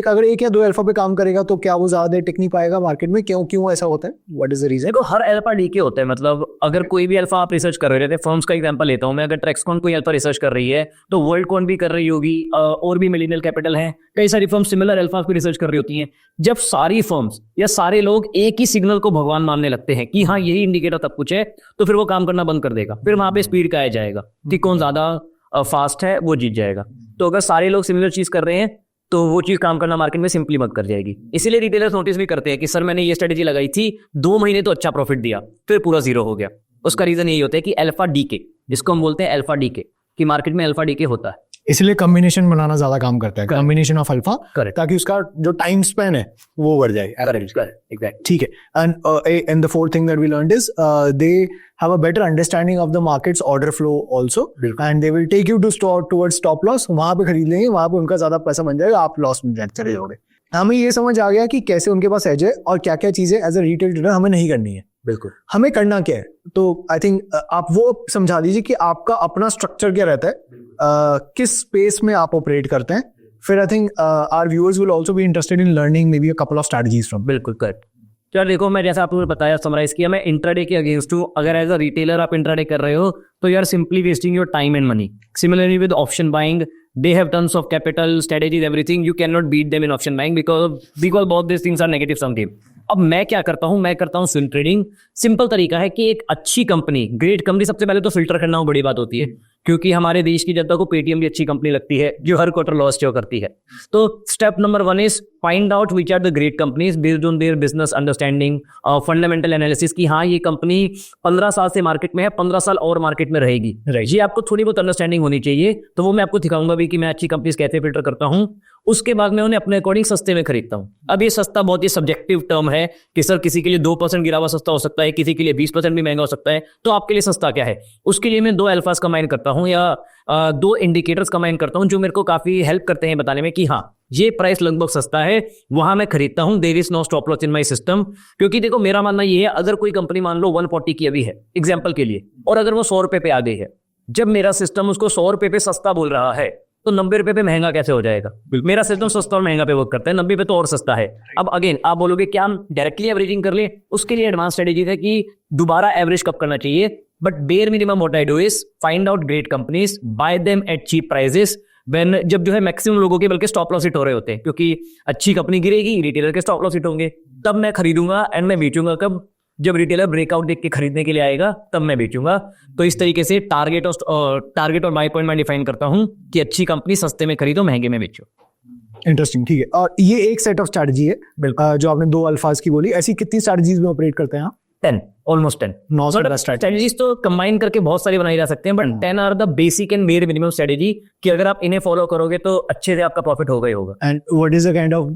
अगर 1 या 2 अल्फा पे काम करेगा तो क्या वो ज्यादा टिक नहीं पाएगा मार्केट में? क्यों ऐसा होता है? What is the reason? देखो, हर अल्फा डीके होता है. मतलब अगर कोई भी अल्फा आप रिसर्च कर रहे थे, फर्म्स का एग्जांपल लेता हूं मैं, अगर ट्रेक्सकॉन कोई अल्फा रिसर्च कर रही है तो वर्ल्ड कॉन भी कर रही होगी, और भी मिलेनियल कैपिटल है, कई सारी फर्म्स सिमिलर अल्फा पे रिसर्च कर रही होती हैं. जब सारी फर्म्स या सारे लोग एक ही सिग्नल को भगवान मानने लगते हैं कि हाँ यही इंडिकेटर सब कुछ है, तो फिर वो काम करना बंद कर देगा. फिर वहां पे स्पीड का आ जाएगा कि कौन ज्यादा फास्ट है, वो जीत जाएगा. तो अगर सारे लोग सिमिलर चीज कर रहे हैं तो वो चीज काम करना मार्केट में सिंपली मत कर जाएगी. इसीलिए रिटेलर्स नोटिस भी करते हैं कि सर मैंने ये स्ट्रेटेजी लगाई थी, 2 महीने तो अच्छा प्रॉफिट दिया, फिर पूरा 0 हो गया. उसका रीजन यही होता है कि अल्फा डीके, जिसको हम बोलते हैं अल्फा डीके, कि मार्केट में अल्फा डीके होता है. इसलिए कॉम्बिनेशन बनाना ज्यादा काम करता है, कॉम्बिनेशन ऑफ अल्फा, ताकि उसका जो टाइम स्पैन है वो बढ़ जाए. Exactly. ठीक है. And the fourth thing that we learned is they have a better understanding of the market's order flow also, and they will take you towards stop loss. वहां पे खरीद लेंगे, वहां पे उनका ज्यादा पैसा बन जाएगा, आप लॉस में चले जाओगे. हमें ये समझ आ गया कि कैसे उनके पास एज है और क्या क्या चीजें एज ए रिटेल ट्रेडर हमें नहीं करनी है. बिल्कुल. हमें करना क्या है, तो आई थिंक आप वो समझा दीजिए कि आपका अपना स्ट्रक्चर क्या रहता है, किस स्पेस में आप ऑपरेट करते हैं. फिर I think our viewers will also be interested in learning maybe a couple of strategies from. बिल्कुल करेक्ट. यार देखो, मैं जैसा आपको बताया, समराइज किया, मैं इंट्राडे के अगेंस्ट हूँ। अगर एज अ रिटेलर आप इंट्राडे कर रहे हो तो you are simply wasting your time and money. Similarly with option buying, they have tons of capital, strategies, everything. You cannot beat them in option buying because both these things are negative sum game. अब मैं क्या करता हूँ, मैं करता हूँ स्विंग ट्रेडिंग। सिंपल तरीका है कि एक अच्छी कंपनी, ग्रेट कंपनी, सबसे पहले तो फिल्टर करना बड़ी बात होती है, क्योंकि हमारे देश की जनता को पेटीएम भी अच्छी कंपनी लगती है जो हर क्वार्टर लॉस शो करती है। तो step number 1 is find out which are the great companies based on their business understanding, fundamental analysis की हाँ ये कंपनी 15 साल से मार्केट में है, 15 साल और मार्केट में रहेगी। ये आपको थोड़ी बहुत अंडरस्टैंडिंग होनी चाहिए। तो वो मैं आपको दिखाऊंगा भी कि मैं अच्छी कंपनीज कैसे फिल्टर करता हूँ। उसके बाद मैं उन्हें अपने अकॉर्डिंग सस्ते में खरीदता हूँ। अब ये सस्ता बहुत ही सब्जेक्टिव टर्म है कि सर किसी के लिए 2% गिरा हुआ सस्ता हो सकता है, किसी के लिए 20% भी महंगा हो सकता है। तो आपके लिए सस्ता क्या है, उसके लिए मैं 2 अल्फाज कंबाइन करता हूँ या 2 इंडिकेटर्स कंबाइन करता हूँ जो मेरे को काफी हेल्प करते हैं बताने में कि हाँ ये प्राइस लगभग सस्ता है, वहां मैं खरीदता हूँ। There is no stop loss in my system. क्योंकि देखो मेरा मानना ये है, अगर कोई कंपनी मान लो 140 की अभी है एग्जांपल के लिए, और अगर वो 100 रुपए पे आ गई है, जब मेरा सिस्टम उसको 100 रुपए पे सस्ता बोल रहा है तो 90 रुपए पे महंगा कैसे हो जाएगा। मेरा सिस्टम सस्ता और महंगा पे वर्क करता है, 90 पे तो और सस्ता है। अब अगेन आप बोलोगे क्या हम डायरेक्टली एवरेजिंग कर ले, उसके लिए एडवांस स्ट्रेटेजी है कि दोबारा एवरेज कब करना चाहिए। But bare minimum what I do is find out great companies, buy them at cheap prices when, जब जो है मैक्सिमम लोगों के बल्कि स्टॉप लॉस हिट हो रहे होते हैं, क्योंकि अच्छी कंपनी गिरेगी, रिटेलर के स्टॉप लॉस हिट होंगे, तब मैं खरीदूंगा एंड मैं बेचूंगा कब, जब रिटेलर ब्रेकआउट देख के खरीदने के लिए आएगा तब मैं बेचूंगा। तो इस तरीके से टारगेट और बाय पॉइंट मैं डिफाइन करता हूं कि अच्छी कंपनी सस्ते में खरीदो, महंगे में बेचो। इंटरेस्टिंग, ठीक है। और ये एक सेट ऑफ स्ट्रैटेजी है जो आपने 2 अल्फाज की बोली। ऐसी कितनी स्ट्रैटेजीज में ऑपरेट करते हैं आप? 10, ऑलमोस्ट 10। 9 स्ट्रेटेजीज तो कंबाइन करके बहुत सारी बनाई जा सकते हैं, but 10 are the basic and bare minimum strategy कि अगर आप इन्हें फॉलो करोगे तो अच्छे से आपका प्रॉफिट होगा ही होगा। And what is the kind of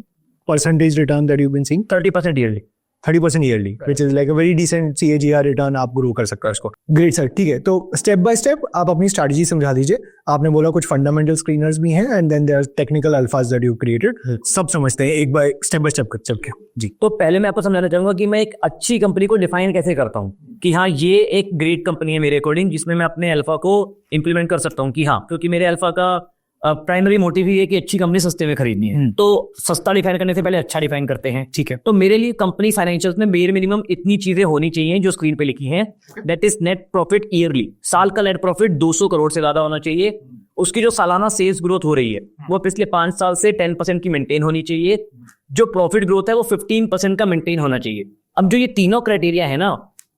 percentage return that you been seeing? 30% yearly. 30% yearly, which is like a very decent CAGR return, आप ग्रो कर सकते हो इसको। ग्रेट सर, ठीक है। तो स्टेप बाय स्टेप आप अपनी स्ट्रैटेजी समझा दीजिए। आपने बोला कुछ फंडामेंटल स्क्रीनर्स भी हैं and then there are technical alphas that you created. सब समझते हैं एक बाय स्टेप चल के जी। तो पहले मैं आपको समझाना चाहूंगा कि मैं एक अच्छी कंपनी को डिफाइन कैसे करता हूँ कि हाँ ये एक ग्रेट कंपनी है मेरे अकॉर्डिंग, जिसमें मैं अपने अल्फा को इंप्लीमेंट कर सकता हूँ कि हाँ, क्योंकि मेरे अल्फा का प्राइमरी मोटिव ही है कि अच्छी कंपनी सस्ते में खरीदनी है। तो सस्ता डिफाइन करने से पहले अच्छा डिफाइन करते हैं, ठीक है। तो मेरे लिए कंपनी फाइनेंशियल्स में बेयर मिनिमम इतनी चीजें होनी चाहिए जो स्क्रीन पे लिखी हैं। That is net profit yearly, साल का नेट प्रॉफिट 200 करोड़ से ज्यादा होना चाहिए। उसकी जो सालाना सेल्स ग्रोथ हो रही है वो पिछले 5 साल से 10% की मेंटेन होनी चाहिए। जो प्रॉफिट ग्रोथ है वो 15% का मेंटेन होना चाहिए। अब जो ये तीनों क्राइटेरिया है ना,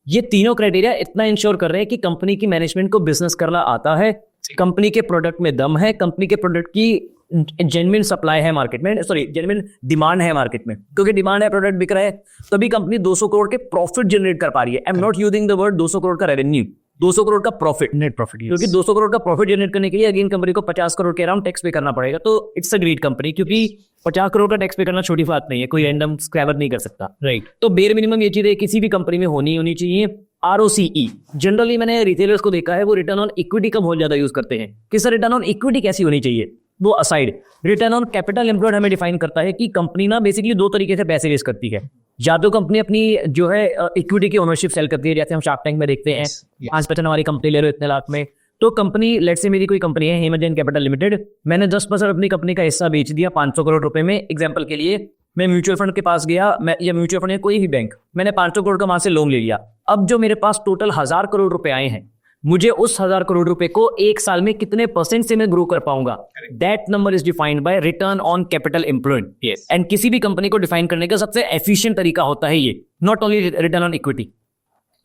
ये तीनों क्राइटेरिया इतना इंश्योर कर रहे हैं कि कंपनी की मैनेजमेंट को बिजनेस करना आता है, कंपनी के प्रोडक्ट में दम है, कंपनी के प्रोडक्ट की जेन्युइन सप्लाई है मार्केट में, सॉरी जेन्युइन डिमांड है मार्केट में, क्योंकि डिमांड है, प्रोडक्ट बिक रहा है, तभी कंपनी 200 करोड़ के प्रॉफिट जनरेट कर पा रही है। I am not using the word 200 crore का रेवेन्यू, 200 करोड़ का प्रॉफिट, नेट प्रॉफिट, क्योंकि 200 करोड़ का प्रॉफिट जनरेट करने के लिए अगेन कंपनी को 50 करोड़ के अराउंड टैक्स पे करना पड़ेगा। तो इट्स अ ग्रेट कंपनी, क्योंकि 50 करोड़ का टैक्स पे करना छोटी बात नहीं है, कोई रैंडम स्क्रैबर नहीं कर सकता, राइट। तो बेयर मिनिमम ये चीजें किसी भी कंपनी में होनी चाहिए। ROCE, जनरली मैंने रिटेलर्स को देखा है वो रिटर्न ऑन इक्विटी का बहुत ज्यादा यूज करते हैं कि सर रिटर्न ऑन इक्विटी कैसी होनी चाहिए। वो aside, return on capital employed हमें डिफाइन करता है कि कंपनी ना बेसिकली 2 तरीके से पैसे रेज करती है। या तो कंपनी अपनी जो है इक्विटी की ओनरशिप सेल करती है, जैसे हम शार्क टैंक में देखते हैं 5% हमारी कंपनी ले रहे हो इतने लाख में, तो कंपनी, लेट्स से मेरी कोई कंपनी है हेमजन कैपिटल लिमिटेड, मैंने 10% अपनी कंपनी का हिस्सा बेच दिया 500 करोड़ रुपए में। एग्जांपल के लिए मैं म्यूचुअल फंड के पास गया, मैं या म्यूचुअल फंड या कोई भी बैंक, मैंने 500 करोड़ का वहां से लोन ले लिया। अब जो मेरे पास टोटल 1000 करोड़ रुपए आए हैं, मुझे उस 1000 करोड़ रुपए को 1 साल में कितने % से मैं ग्रो कर पाऊंगा, that number is defined by return on capital employed. And किसी भी कंपनी को डिफाइन करने का सबसे एफिशिएंट तरीका होता है ये, not only return on equity.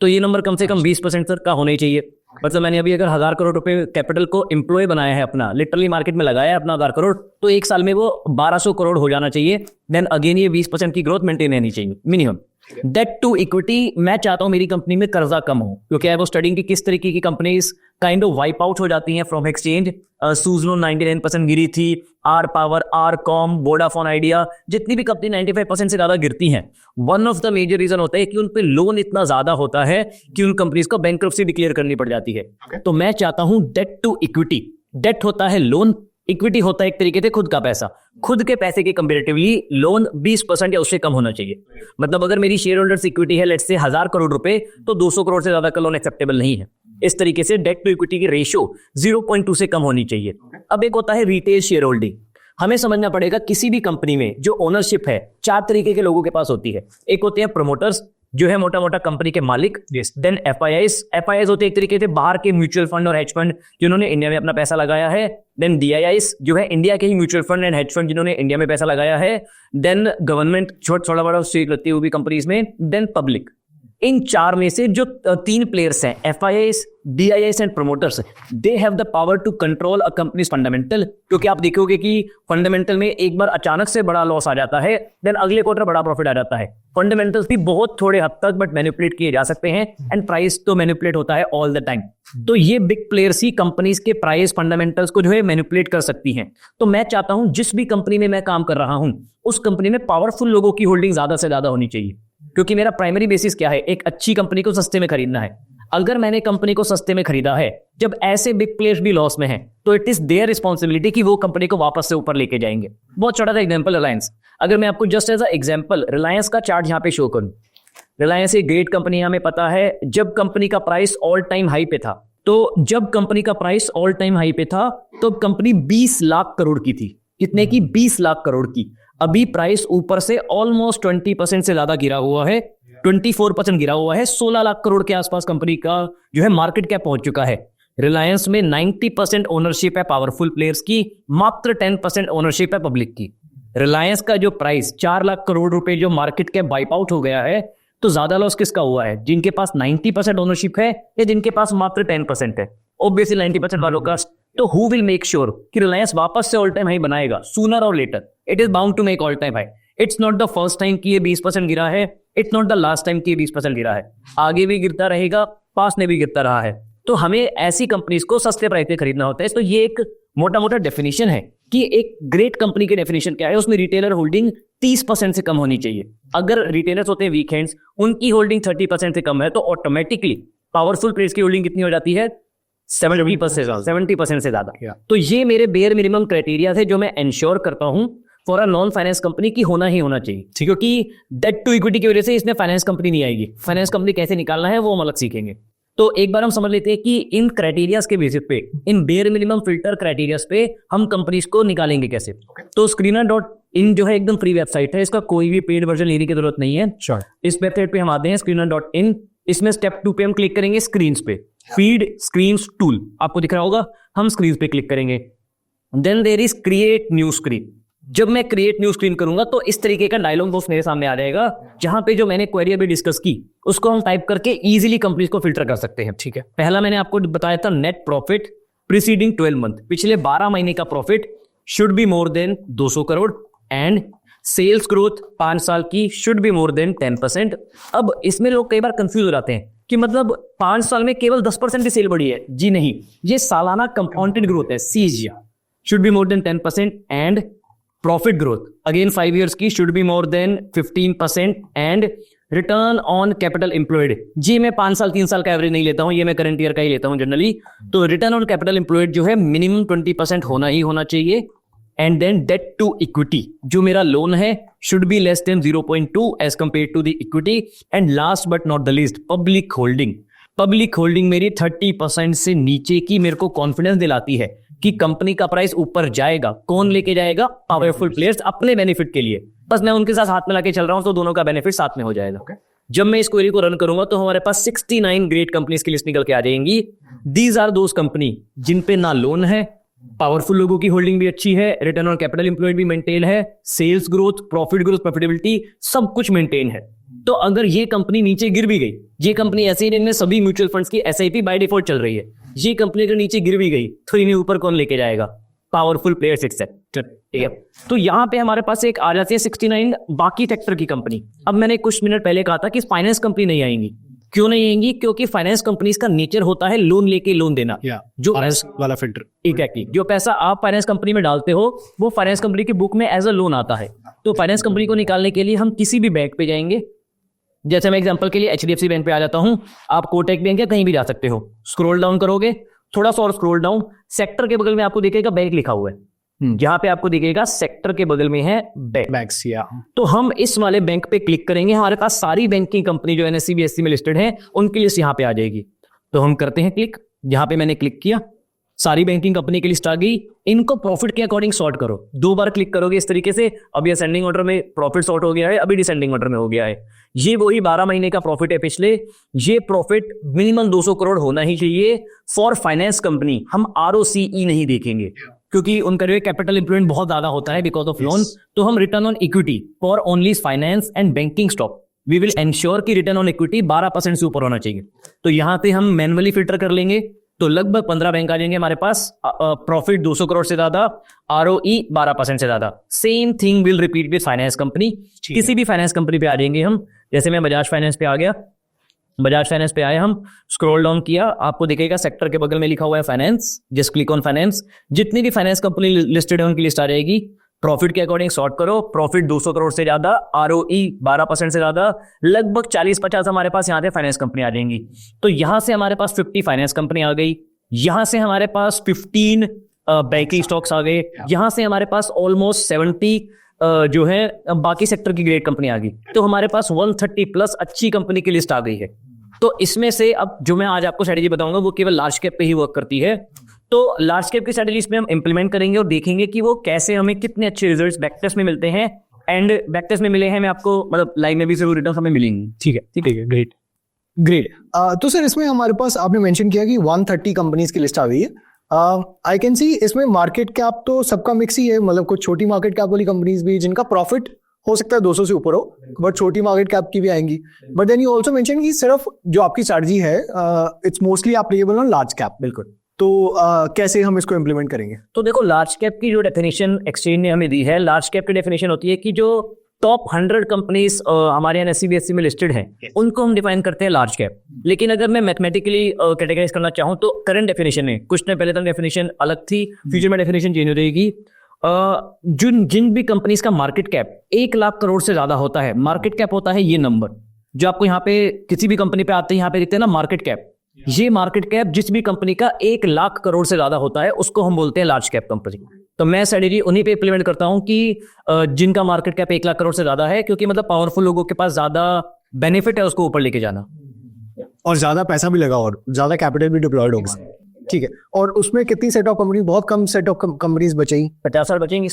तो ये नंबर कम से कम 20% तक का होना ही चाहिए। मतलब मैंने अभी अगर 1000 करोड़ रुपए कैपिटल को एम्प्लॉय बनाया है अपना, लिटरली मार्केट में लगाया है अपना 1000 करोड़, तो 1 साल में वो 1200 करोड़ हो जाना चाहिए। देन अगेन ये 20% की ग्रोथ मेंटेन रहनी चाहिए मिनिमम। डेट टू इक्विटी, मैं चाहता हूं मेरी कंपनी में कर्जा कम हो, क्योंकि आई वाज स्टडीइंग कि किस तरीके की companies kind of wipe out हो जाती हैं फ्रॉम एक्सचेंज। सुजलोन 99% गिरी थी, R power, R com, Vodafone Idea, जितनी भी कंपनी 95% से ज्यादा गिरती हैं, one of the major reason होता है कि उन पे लोन इतना ज्यादा होता है कि उन कंपनीज को बैंक्रप्सी डिक्लेयर करनी पड़ जाती है। तो मैं चाहता हूं डेट टू इक्विटी, डेट होता है लोन, इक्विटी होता है एक तरीके से खुद का पैसा, खुद के पैसे के कंपैरेटिवली लोन 20% या उससे कम होना चाहिए। मतलब अगर मेरी शेयर होल्डर्स इक्विटी है लेट्स से 1000 करोड़ रुपए, तो 200 करोड़ से ज्यादा का लोन एक्सेप्टेबल नहीं है। इस तरीके से डेट टू इक्विटी की रेशियो 0.2 से कम होनी चाहिए। अब एक होता है रिटेल शेयर होल्डिंग। हमें समझना पड़ेगा किसी भी कंपनी में जो ओनरशिप है 4 तरीके के लोगों के पास होती है। एक होते हैं प्रोमोटर्स, जो है मोटा मोटा कंपनी के मालिक। देन एफआईआईस होते एक तरीके से बाहर के म्यूचुअल फंड और हेज फंड जिन्होंने इंडिया में अपना पैसा लगाया है। देन डीआईआईस जो है इंडिया के ही mutual fund and hedge fund जिन्होंने इंडिया में पैसा लगाया है। देन गवर्नमेंट थोड़ा बड़ा स्टेक लगती है वो भी कंपनीज में। Then public. इन 4 में से जो 3 प्लेयर्स हैं, FIIs, DIIs and promoters, they have the power to control a companies fundamental. क्योंकि आप देखोगे कि फंडामेंटल में एक बार अचानक से बड़ा लॉस आ जाता है, देन अगले क्वार्टर बड़ा प्रॉफिट आ जाता है। फंडामेंटल्स भी बहुत थोड़े हद तक बट मैनिपुलेट किए जा सकते हैं, एंड प्राइस तो मैनिपुलेट होता है ऑल द टाइम। तो ये बिग प्लेयर्स ही कंपनीज के प्राइस फंडामेंटल्स को जो है मैनिपुलेट कर सकती हैं। तो मैं चाहता हूं जिस भी कंपनी में मैं काम कर रहा हूं उस कंपनी में पावरफुल लोगों की होल्डिंग ज्यादा से ज्यादा होनी चाहिए। क्योंकि मेरा प्राइमरी बेसिस क्या है, एक अच्छी कंपनी को सस्ते में खरीदना है। अगर मैंने कंपनी को सस्ते में खरीदा है, जब ऐसे बिग प्लेयर्स भी लॉस में हैं, तो इट इज देयर रिस्पॉन्सिबिलिटी कि वो कंपनी को वापस से ऊपर लेके जाएंगे। बहुत छोटा सा एग्जांपल रिलायंस। अगर मैं आपको just as a example Reliance का चार्ट यहाँ पे शो करूं, रिलायंस एक ग्रेट कंपनी, हमें पता है जब कंपनी का प्राइस ऑल टाइम हाई पे था, तो जब कंपनी का प्राइस ऑल टाइम हाई पे था तो कंपनी 20 लाख करोड़ की थी। कितने की? 20 लाख करोड़ की। अभी प्राइस ऊपर से ऑलमोस्ट 20% से ज्यादा गिरा हुआ है, 24% गिरा हुआ है। 16 लाख करोड़ के आसपास कंपनी का जो है मार्केट कैप पहुंच चुका है। रिलायंस में 90% ओनरशिप है पावरफुल प्लेयर्स की, मात्र 10% ओनरशिप है पब्लिक की। रिलायंस का जो प्राइस 4 लाख करोड़ रुपए जो मार्केट कैप वाइप आउट हो गया है, तो ज्यादा लॉस किसका हुआ है? जिनके पास 90% ओनरशिप है या जिनके पास मात्र 10% है? ऑब्वियसली 90% वालों का। तो हु विल मेक श्योर कि रिलायंस वापस से ऑल टाइम हाई बनाएगा? सूनर और later it is bound to make all time high. It's not the first time कि ये 20% गिरा है, it's not the last time कि ये 20% गिरा है। आगे भी गिरता रहेगा, पास में भी गिरता रहा है। तो हमें ऐसी कंपनीज को सस्ते प्राइस पे खरीदना होता है। तो ये एक मोटा मोटा डेफिनेशन है कि एक ग्रेट कंपनी की डेफिनेशन क्या है। उसमें रिटेलर होल्डिंग 30% से कम होनी चाहिए। अगर रिटेलर्स होते हैं वीक हैंड्स, उनकी होल्डिंग 30% से कम है, तो ऑटोमेटिकली पावरफुल प्लेयर्स की होल्डिंग कितनी हो जाती है? 70% से ज्यादा। तो ये मेरे बेयर मिनिमम क्राइटेरिया थे जो मैं इंश्योर करता हूं for a non finance company की होना ही होना चाहिए। क्योंकि डेट टू इक्विटी की वजह से इसमें फाइनेंस कंपनी नहीं आएगी। फाइनेंस कंपनी कैसे निकालना है वो हम अलग सीखेंगे। तो एक बार हम समझ लेते हैं कि इन क्राइटेरियाज के बेसिस पे, in bare minimum filter criterias पे हम कंपनीज को निकालेंगे कैसे। तो screener.in जो है एकदम फ्री वेबसाइट है, इसका कोई भी पेड वर्जन लेने की जरूरत नहीं है। इस वेबसाइट पे हम आते हैं screener.in। इसमें स्टेप 2 पे हम क्लिक करेंगे स्क्रीन्स पे, फीड स्क्रीन्स टूल आपको दिख रहा होगा, हम स्क्रीन पे क्लिक करेंगे। Then there is create new screen. जब मैं क्रिएट न्यू स्क्रीन करूंगा तो इस तरीके का डायलॉग बॉक्स मेरे सामने आ जाएगा, जहां पे जो मैंने क्वेरी अभी डिस्कस की उसको हम टाइप करके इजीली कंपनीज को फिल्टर कर सकते हैं। ठीक है, पहला मैंने आपको बताया था नेट प्रॉफिट प्रीसीडिंग 12 मंथ, पिछले 12 महीने का profit should be more than 200 crore and sales growth 5 साल की शुड बी मोर देन 10%। अब इसमें लोग कई बार कंफ्यूज हो जाते हैं कि मतलब 5 साल में केवल 10% की सेल बढ़ी है। जी नहीं, ये सालाना कंपाउंडेड ग्रोथ है, CAGR should be more than 10% and profit growth again 5 years की should be more than 15% and return on capital employed. जी मैं 5 साल 3 साल का एवरेज नहीं लेता हूं, ये मैं करंट ईयर का ही लेता हूं जनरली। तो रिटर्न ऑन कैपिटल एम्प्लॉयड जो है मिनिमम 20% होना ही होना चाहिए। And then debt to equity, जो मेरा लोन है should be less than 0.2 as compare to the equity. And last but not the least public holding. Public holding मेरी 30% से नीचे की मेरे को कॉन्फिडेंस दिलाती है कि कंपनी का प्राइस ऊपर जाएगा। कौन लेके जाएगा? पावरफुल प्लेयर्स अपने बेनिफिट के लिए। बस मैं उनके साथ हाथ मिला के चल रहा हूं तो दोनों का बेनिफिट साथ में हो जाएगा। जब मैं इस क्वेरी को रन करूंगा तो हमारे पास 69 ग्रेट कंपनीज की लिस्ट निकल के आ जाएंगी। दीज आर दोज कंपनी जिन पे ना लोन है, पावरफुल लोगों की होल्डिंग भी अच्छी है, रिटर्न ऑन कैपिटल एम्प्लॉयड भी मेंटेन है, sales growth, profit growth, profitability सब कुछ मेंटेन है। तो अगर ये कंपनी नीचे गिर भी गई, ये कंपनी ऐसे ही जिनमें सभी म्यूचुअल फंड्स की SIP बाय डिफॉल्ट चल रही है, ये कंपनी अगर नीचे गिर भी गई तो इन्हें ऊपर कौन लेके जाएगा? Powerful players itself. ठीक है, तो यहां पे हमारे पास एक आ जाती है 69 बाकी सेक्टर की कंपनी। अब मैंने कुछ मिनट पहले कहा था कि फाइनेंस कंपनी नहीं आएंगी। क्यों नहीं आएंगी? क्योंकि फाइनेंस कंपनीज का नेचर होता है लोन लेके लोन देना, जो वाला फिल्टर। एग्जैक्टली, जो पैसा आप फाइनेंस कंपनी में डालते हो वो फाइनेंस कंपनी की बुक में एज अ लोन आता है। तो फाइनेंस कंपनी को निकालने के लिए हम किसी भी बैंक पे जाएंगे। जैसे मैं एग्जांपल के लिए HDFC बैंक पे आ जाता हूं, आप कोटक बैंक या कहीं भी जा सकते हो। स्क्रॉल डाउन करोगे थोड़ा सा और स्क्रॉल डाउन, सेक्टर के बगल में आपको दिखेगा बैंक लिखा हुआ है। जहां पे आपको दिखेगा सेक्टर के बगल में है बैंक्स। तो हम इस वाले बैंक पे क्लिक करेंगे, हमारे पास सारी बैंकिंग कंपनी जो NSE BSE में लिस्टेड है उनकी लिस्ट यहाँ पे आ जाएगी। तो हम करते हैं क्लिक। जहां पे मैंने क्लिक किया सारी बैंकिंग कंपनी की लिस्ट आ गई, इनको प्रॉफिट के अकॉर्डिंग सॉर्ट करो। 2 बार क्लिक करोगे इस तरीके से, अभी असेंडिंग ऑर्डर में प्रॉफिट सॉर्ट हो गया है, अभी डिसेंडिंग ऑर्डर में हो गया है। ये वही 12 महीने का प्रॉफिट है पिछले। ये प्रॉफिट मिनिमम 200 करोड़ होना ही चाहिए फॉर फाइनेंस कंपनी। हम ROCE नहीं देखेंगे क्योंकि उनका जो कैपिटल इंप्रूवमेंट बहुत ज्यादा होता है बिकॉज ऑफ लोन। तो हम return on equity for only finance and banking stock we will ensure कि रिटर्न ऑन इक्विटी 12% से ऊपर होना चाहिए। तो यहां पे हम मैनुअली फिल्टर कर लेंगे, तो लगभग 15 बैंक आ जाएंगे हमारे पास। प्रॉफिट 200 करोड़ से ज्यादा, ROE 12% से ज्यादा। Same thing will repeat with finance company. किसी भी फाइनेंस कंपनी पे आ जाएंगे हम, जैसे मैं बजाज फाइनेंस पे आ गया, बजाज फाइनेंस पे आए हम, स्क्रॉल डाउन किया, आपको दिखेगा सेक्टर के बगल में लिखा हुआ है finance, just click on finance. जितनी भी फाइनेंस कंपनी लिस्टेड है उनकी लिस्ट आ जाएगी। प्रॉफिट के अकॉर्डिंग सॉर्ट करो, प्रॉफिट 200 करोड़ से ज्यादा, ROE 12% से ज्यादा, लगभग 40-50 हमारे पास यहाँ पे फाइनेंस कंपनी आ जाएंगी। तो यहां से हमारे पास 50 फाइनेंस कंपनी आ गई, यहां से हमारे पास 15 बैंकिंग स्टॉक्स आ गए, यहां से हमारे पास ऑलमोस्ट 70 जो है बाकी सेक्टर की ग्रेट कंपनी आ गई। तो हमारे पास 130 प्लस अच्छी कंपनी की लिस्ट आ गई है। तो इसमें से अब जो मैं आज आपको स्ट्रेटेजी बताऊंगा वो केवल लार्ज कैप पे ही वर्क करती है। तो लार्ज कैप की स्ट्रेटेजी इसमें हम इंप्लीमेंट करेंगे और देखेंगे कि वो कैसे हमें कितने अच्छे रिजल्ट्स बैकटेस्ट में मिलते हैं। एंड बैकटेस्ट में मिले हैं, मैं आपको मतलब लाइव में भी जरूर रिटर्न हमें मिलेंगे। ठीक है, ग्रेट ग्रेट। तो सर इसमें हमारे पास आपने मेंशन किया कि 130 कंपनीज की लिस्ट आ गई है। आई कैन सी इसमें मार्केट कैप तो सबका मिक्स ही है, मतलब कुछ छोटी मार्केट कैप वाली कंपनीज भी जिनका प्रॉफिट हो सकता है 200 से ऊपर हो, बट छोटी मार्केट कैप की भी आएंगी। But then you also mention कि सिर्फ जो आपकी स्ट्रैटेजी है it's mostly applicable on large cap. बिल्कुल। तो कैसे हम इसको इम्प्लीमेंट करेंगे? तो देखो, लार्ज कैप की जो डेफिनेशन एक्सचेंज ने हमें दी है, लार्ज कैप की डेफिनेशन होती है कि जो टॉप 100 कंपनीज हमारे यहाँ NSE/BSE में लिस्टेड हैं, उनको हम डिफाइन करते हैं लार्ज कैप। लेकिन अगर मैं मैथमेटिकली कैटेगराइज करना चाहूँ तो करंट डेफिनेशन है, कुछ टाइम पहले तक डेफिनेशन अलग थी, फ्यूचर में डेफिनेशन चेंज हो जाएगी। जिन भी कंपनीज का मार्केट कैप 1 लाख करोड़ से ज्यादा होता है, मार्केट कैप होता है ये नंबर जो आपको यहाँ पे किसी भी कंपनी पे आते हैं, यहाँ पे दिखते हैं ना मार्केट कैप। ये मार्केट कैप जिस भी कंपनी का 1 लाख करोड़ से ज्यादा होता है उसको हम बोलते हैं लार्ज कैप कंपनी। तो मैं स्ट्रेटेजी उन्हीं पे इंप्लीमेंट करता हूं कि जिनका मार्केट कैप 1 लाख करोड़ से ज्यादा है, क्योंकि मतलब पावरफुल लोगों के पास ज्यादा बेनिफिट है उसको ऊपर लेके जाना, और ज्यादा पैसा भी लगा और ज्यादा कैपिटल भी डिप्लॉयड होगा। ठीक है। और उसमें कितनी सेट ऑफ कंपनी? बहुत कम सेट ऑफ कंपनीज बचेगी, 50 साल बचेंगी।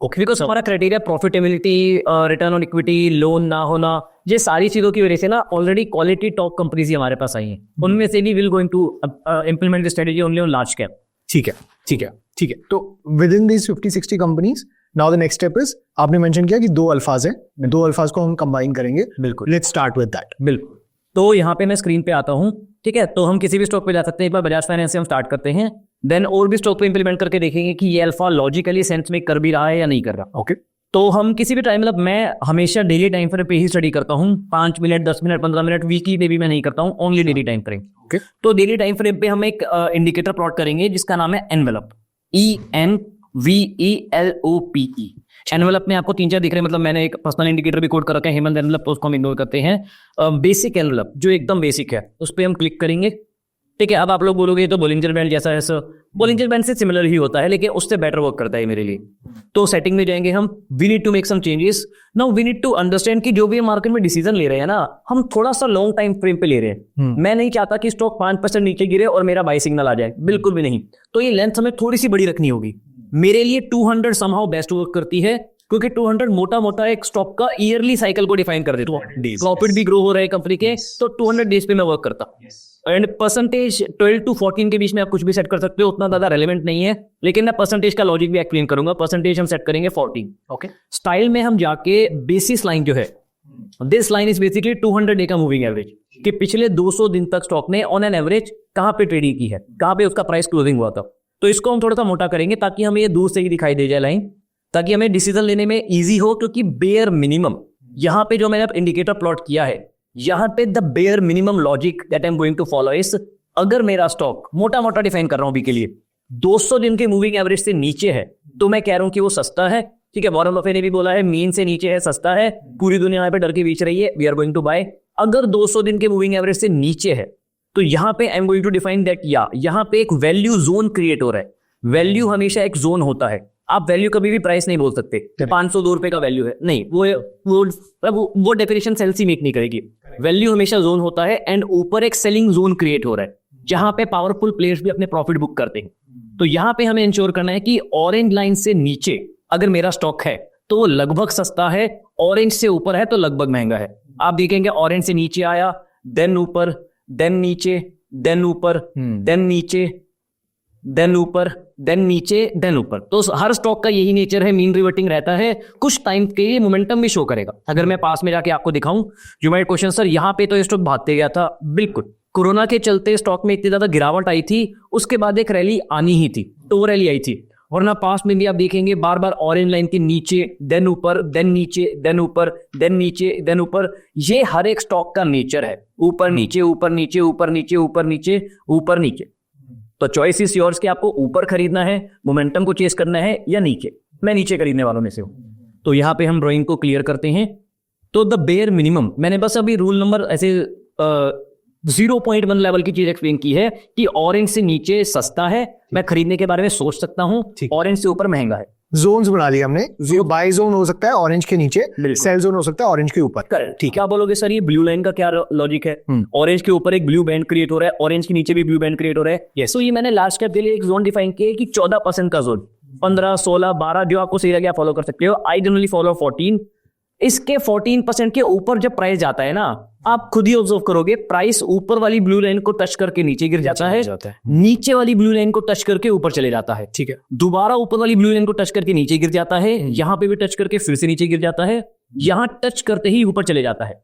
ओके, बिकॉज हमारा criteria profitability, return on equity, loan ना होना, ये सारी चीजों की वजह से ना ऑलरेडी क्वालिटी टॉप कंपनीज हमारे पास आई हैं, उनमें से भी will going to implement the strategy only on large cap. ठीक है। तो within these 50-60 companies now the next step is, आपने मेंशन किया कि 2 अल्फाज हैं, 2 अल्फाज को हम कंबाइन करेंगे। बिल्कुल, लेट्स स्टार्ट विद दैट। बिल्कुल। तो यहाँ पे मैं स्क्रीन पे आता हूँ, ठीक है। तो हम किसी भी स्टॉक पे जा सकते हैं। एक बार बजाज फाइनेंस से हम स्टार्ट करते हैं, देन और भी स्टॉक पे इंप्लीमेंट करके देखेंगे कि ये अल्फा लॉजिकली सेंस में कर भी रहा है या नहीं कर रहा। ओके। तो हम किसी भी टाइम, मतलब मैं हमेशा डेली टाइम फ्रेम पे ही स्टडी करता हूँ, 5 मिनट, 10 मिनट, 15 मिनट, वीकली पे भी मैं नहीं करता हूँ, only daily time frame. Okay. तो डेली टाइम फ्रेम पे हम एक इंडिकेटर प्लॉट करेंगे जिसका नाम है एनवेलप, ENVELOPE। एनवेलप में आपको 3-4 दिख रहे हैं, मतलब मैंने एक पर्सनल इंडिकेटर भी कोड कर रखा है, हेमंत एनवेलप, तो उसको हम इग्नोर करते हैं। बेसिक एनवेलप जो एकदम बेसिक है उस पर हम क्लिक करेंगे, ठीक है। अब आप लोग बोलोगे तो बोलिंजर बैंड जैसा है सर, बोलिंजर बैंड से सिमिलर ही होता है लेकिन उससे बेटर वर्क करता है मेरे लिए। तो सेटिंग में जाएंगे हम, we need to make some changes. Now we need to understand कि जो भी मार्केट में डिसीजन ले रहे हैं ना, हम थोड़ा सा लॉन्ग टाइम फ्रेम पे ले रहे हैं। मैं नहीं चाहता कि स्टॉक 5% नीचे गिरे और मेरा बाई सिग्नल आ जाए, बिल्कुल भी नहीं। तो ये लेंथ हमें थोड़ी सी बड़ी रखनी होगी। मेरे लिए 200 समहाउ बेस्ट वर्क करती है, क्योंकि 200 मोटा मोटा एक स्टॉक का ईयरली साइकिल को डिफाइन कर देता है। प्रॉफिट भी ग्रो हो रहा है कंपनी के, तो 200 डेज पे मैं वर्क करता। एंड परसेंटेज 12 to 14 के बीच में आप कुछ भी सेट कर सकते हो, उतना ज्यादा रेलेवेंट नहीं है, लेकिन मैं परसेंटेज का लॉजिक भी एक्सप्लेन करूंगा। परसेंटेज हम सेट करेंगे 14। ओके। स्टाइल में हम जाके बेसिस लाइन जो है, this line is basically 200 day का मूविंग एवरेज, कि पिछले 200 दिन तक स्टॉक ने ऑन एन एवरेज कहां पे ट्रेडिंग की है, कहां पे उसका प्राइस क्लोजिंग हुआ था। तो इसको हम थोड़ा सा मोटा करेंगे ताकि हमें ये दूर से ही दिखाई दे जाए लाइन, ताकि हमें डिसीजन लेने में इजी हो। क्योंकि बेयर मिनिमम, यहां पे जो मैंने इंडिकेटर प्लॉट किया है, यहां पे the bare minimum logic that I am going to follow is, अगर मेरा स्टॉक मोटा मोटा डिफाइन कर रहा हूं अभी के लिए 200 दिन के मूविंग एवरेज से नीचे है, तो मैं कह रहा हूं कि वो सस्ता है। ठीक है, वॉरेन बफेट ने भी बोला है मीन से नीचे है, सस्ता है, पूरी दुनिया यहाँ पे डर के बीच रही है, we are going to buy. अगर 200 दिन के मूविंग एवरेज से नीचे है तो यहाँ पे I am going to define that, या यहाँ पे एक वैल्यू जोन क्रिएट हो रहा है। वैल्यू हमेशा एक जोन होता है, आप वैल्यू कभी भी प्राइस नहीं बोल सकते 502 रुपए का वैल्यू है, नहीं, वो डेफिनेशन सेल्स ही मेक नहीं करेगी। वैल्यू हमेशा जोन होता है, एंड ऊपर एक सेलिंग जोन क्रिएट हो रहा है जहां पे पावरफुल प्लेयर्स भी अपने प्रॉफिट बुक करते हैं। तो यहाँ पे हमें इंश्योर करना है कि ऑरेंज लाइन से नीचे अगर मेरा स्टॉक है तो वो लगभग सस्ता है, ऑरेंज से ऊपर है तो लगभग महंगा है। आप देखेंगे ऑरेंज से नीचे आया, देन ऊपर, देन नीचे, देन ऊपर, देन नीचे, देन ऊपर, देन नीचे, देन ऊपर। तो हर स्टॉक का यही नेचर है, मीन रिवर्टिंग रहता है, कुछ टाइम के लिए मोमेंटम भी शो करेगा। अगर मैं पास में जाके आपको दिखाऊं, यू माइट क्वेश्चन सर यहाँ पे तो ये स्टॉक भागते गया था, बिल्कुल कोरोना के चलते स्टॉक में इतनी ज्यादा गिरावट आई थी, उसके बाद एक रैली आनी ही थी, तो वो रैली आई थी। और ना पास में भी आप देखेंगे बार बार ऑरेंज लाइन के नीचे, देन ऊपर, देन नीचे, देन ऊपर, देन नीचे, देन ऊपर। ये हर एक स्टॉक का नेचर है, ऊपर नीचे, ऊपर नीचे, ऊपर नीचे, ऊपर नीचे, ऊपर नीचे। तो चॉइस इज योर्स कि आपको ऊपर खरीदना है, मोमेंटम को चेस करना है, या नीचे। मैं नीचे खरीदने वालों में से हूं। तो यहां पे हम ड्राइंग को क्लियर करते हैं। तो द बेयर मिनिमम, मैंने बस अभी रूल नंबर ऐसे 0.1 लेवल की चीज एक्सप्लेन की है कि ऑरेंज से नीचे सस्ता है, मैं खरीदने के बारे में सोच सकता हूं, ऑरेंज से ऊपर महंगा है। जोन्स बना लिया हमने, बाय जोन हो सकता है ऑरेंज के नीचे, सेल जोन हो सकता है ऑरेंज के ऊपर। करेक्ट। ठीक है, आप बोलोगे सर ये ब्लू लाइन का क्या लॉजिक है? ऑरेंज के ऊपर एक ब्लू बैंड क्रिएट हो रहा है, ऑरेंज के नीचे भी ब्लू बैंड क्रिएट हो रहा है। तो ये मैंने लास्ट कैप के लिए एक जोन डिफाइन किया कि 14% का जोन, 15, 16, 12 जो आपको सही लगे फॉलो कर सकते हो। I generally follow 14। इसके 14% के ऊपर जब प्राइस जाता है ना, आप खुद ही ऑब्जर्व करोगे, प्राइस ऊपर वाली ब्लू लाइन को टच करके नीचे गिर जाता है, नीचे वाली ब्लू लाइन को टच करके ऊपर चले जाता है। ठीक है, दोबारा ऊपर वाली ब्लू लाइन को टच करके नीचे गिर जाता है, यहां पे भी टच करके फिर से नीचे गिर जाता है, यहां टच करते ही ऊपर चले जाता है।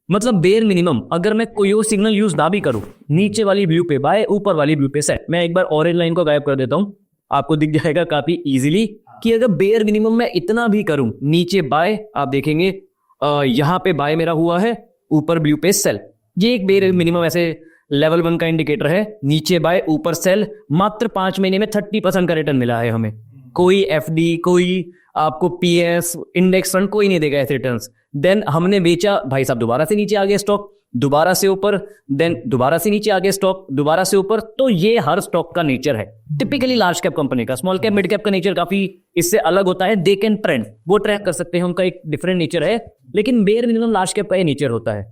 मतलब बेयर मिनिमम, अगर मैं कोई और सिग्नल यूज ना भी करूं, नीचे वाली ब्लू पे बाय, ऊपर वाली ब्लू पे सेट। मैं एक बार ऑरेंज लाइन को गायब कर देता हूं, आपको दिख जाएगा काफी इजीली कि अगर बेयर मिनिमम मैं इतना भी करूं, नीचे बाय, आप देखेंगे यहां पे बाय मेरा हुआ है, ऊपर ब्लू पे सेल। ये एक बेयर मिनिमम ऐसे लेवल 1 का इंडिकेटर है, नीचे बाय, ऊपर सेल। मात्र 5 महीने में 30% का रिटर्न मिला है हमें। कोई एफडी, कोई आपको पीएस, इंडेक्स फंड, कोई नहीं देगा ऐसे रिटर्न्स। देन हमने बेचा, भाई साहब दोबारा से नीचे आ गया स्टॉक, दोबारा से ऊपर, देन दोबारा से नीचे आ गया स्टॉक, दोबारा से ऊपर। तो ये हर स्टॉक का नेचर है, टिपिकली लार्ज कैप कंपनी का। स्मॉल कैप, मिड कैप का नेचर काफी इससे अलग होता है। दे कैन ट्रेंड, वो ट्रैक कर सकते हैं, उनका एक डिफरेंट नेचर है। लेकिन बेयर मिनिमम लार्ज कैप का ये नेचर होता है।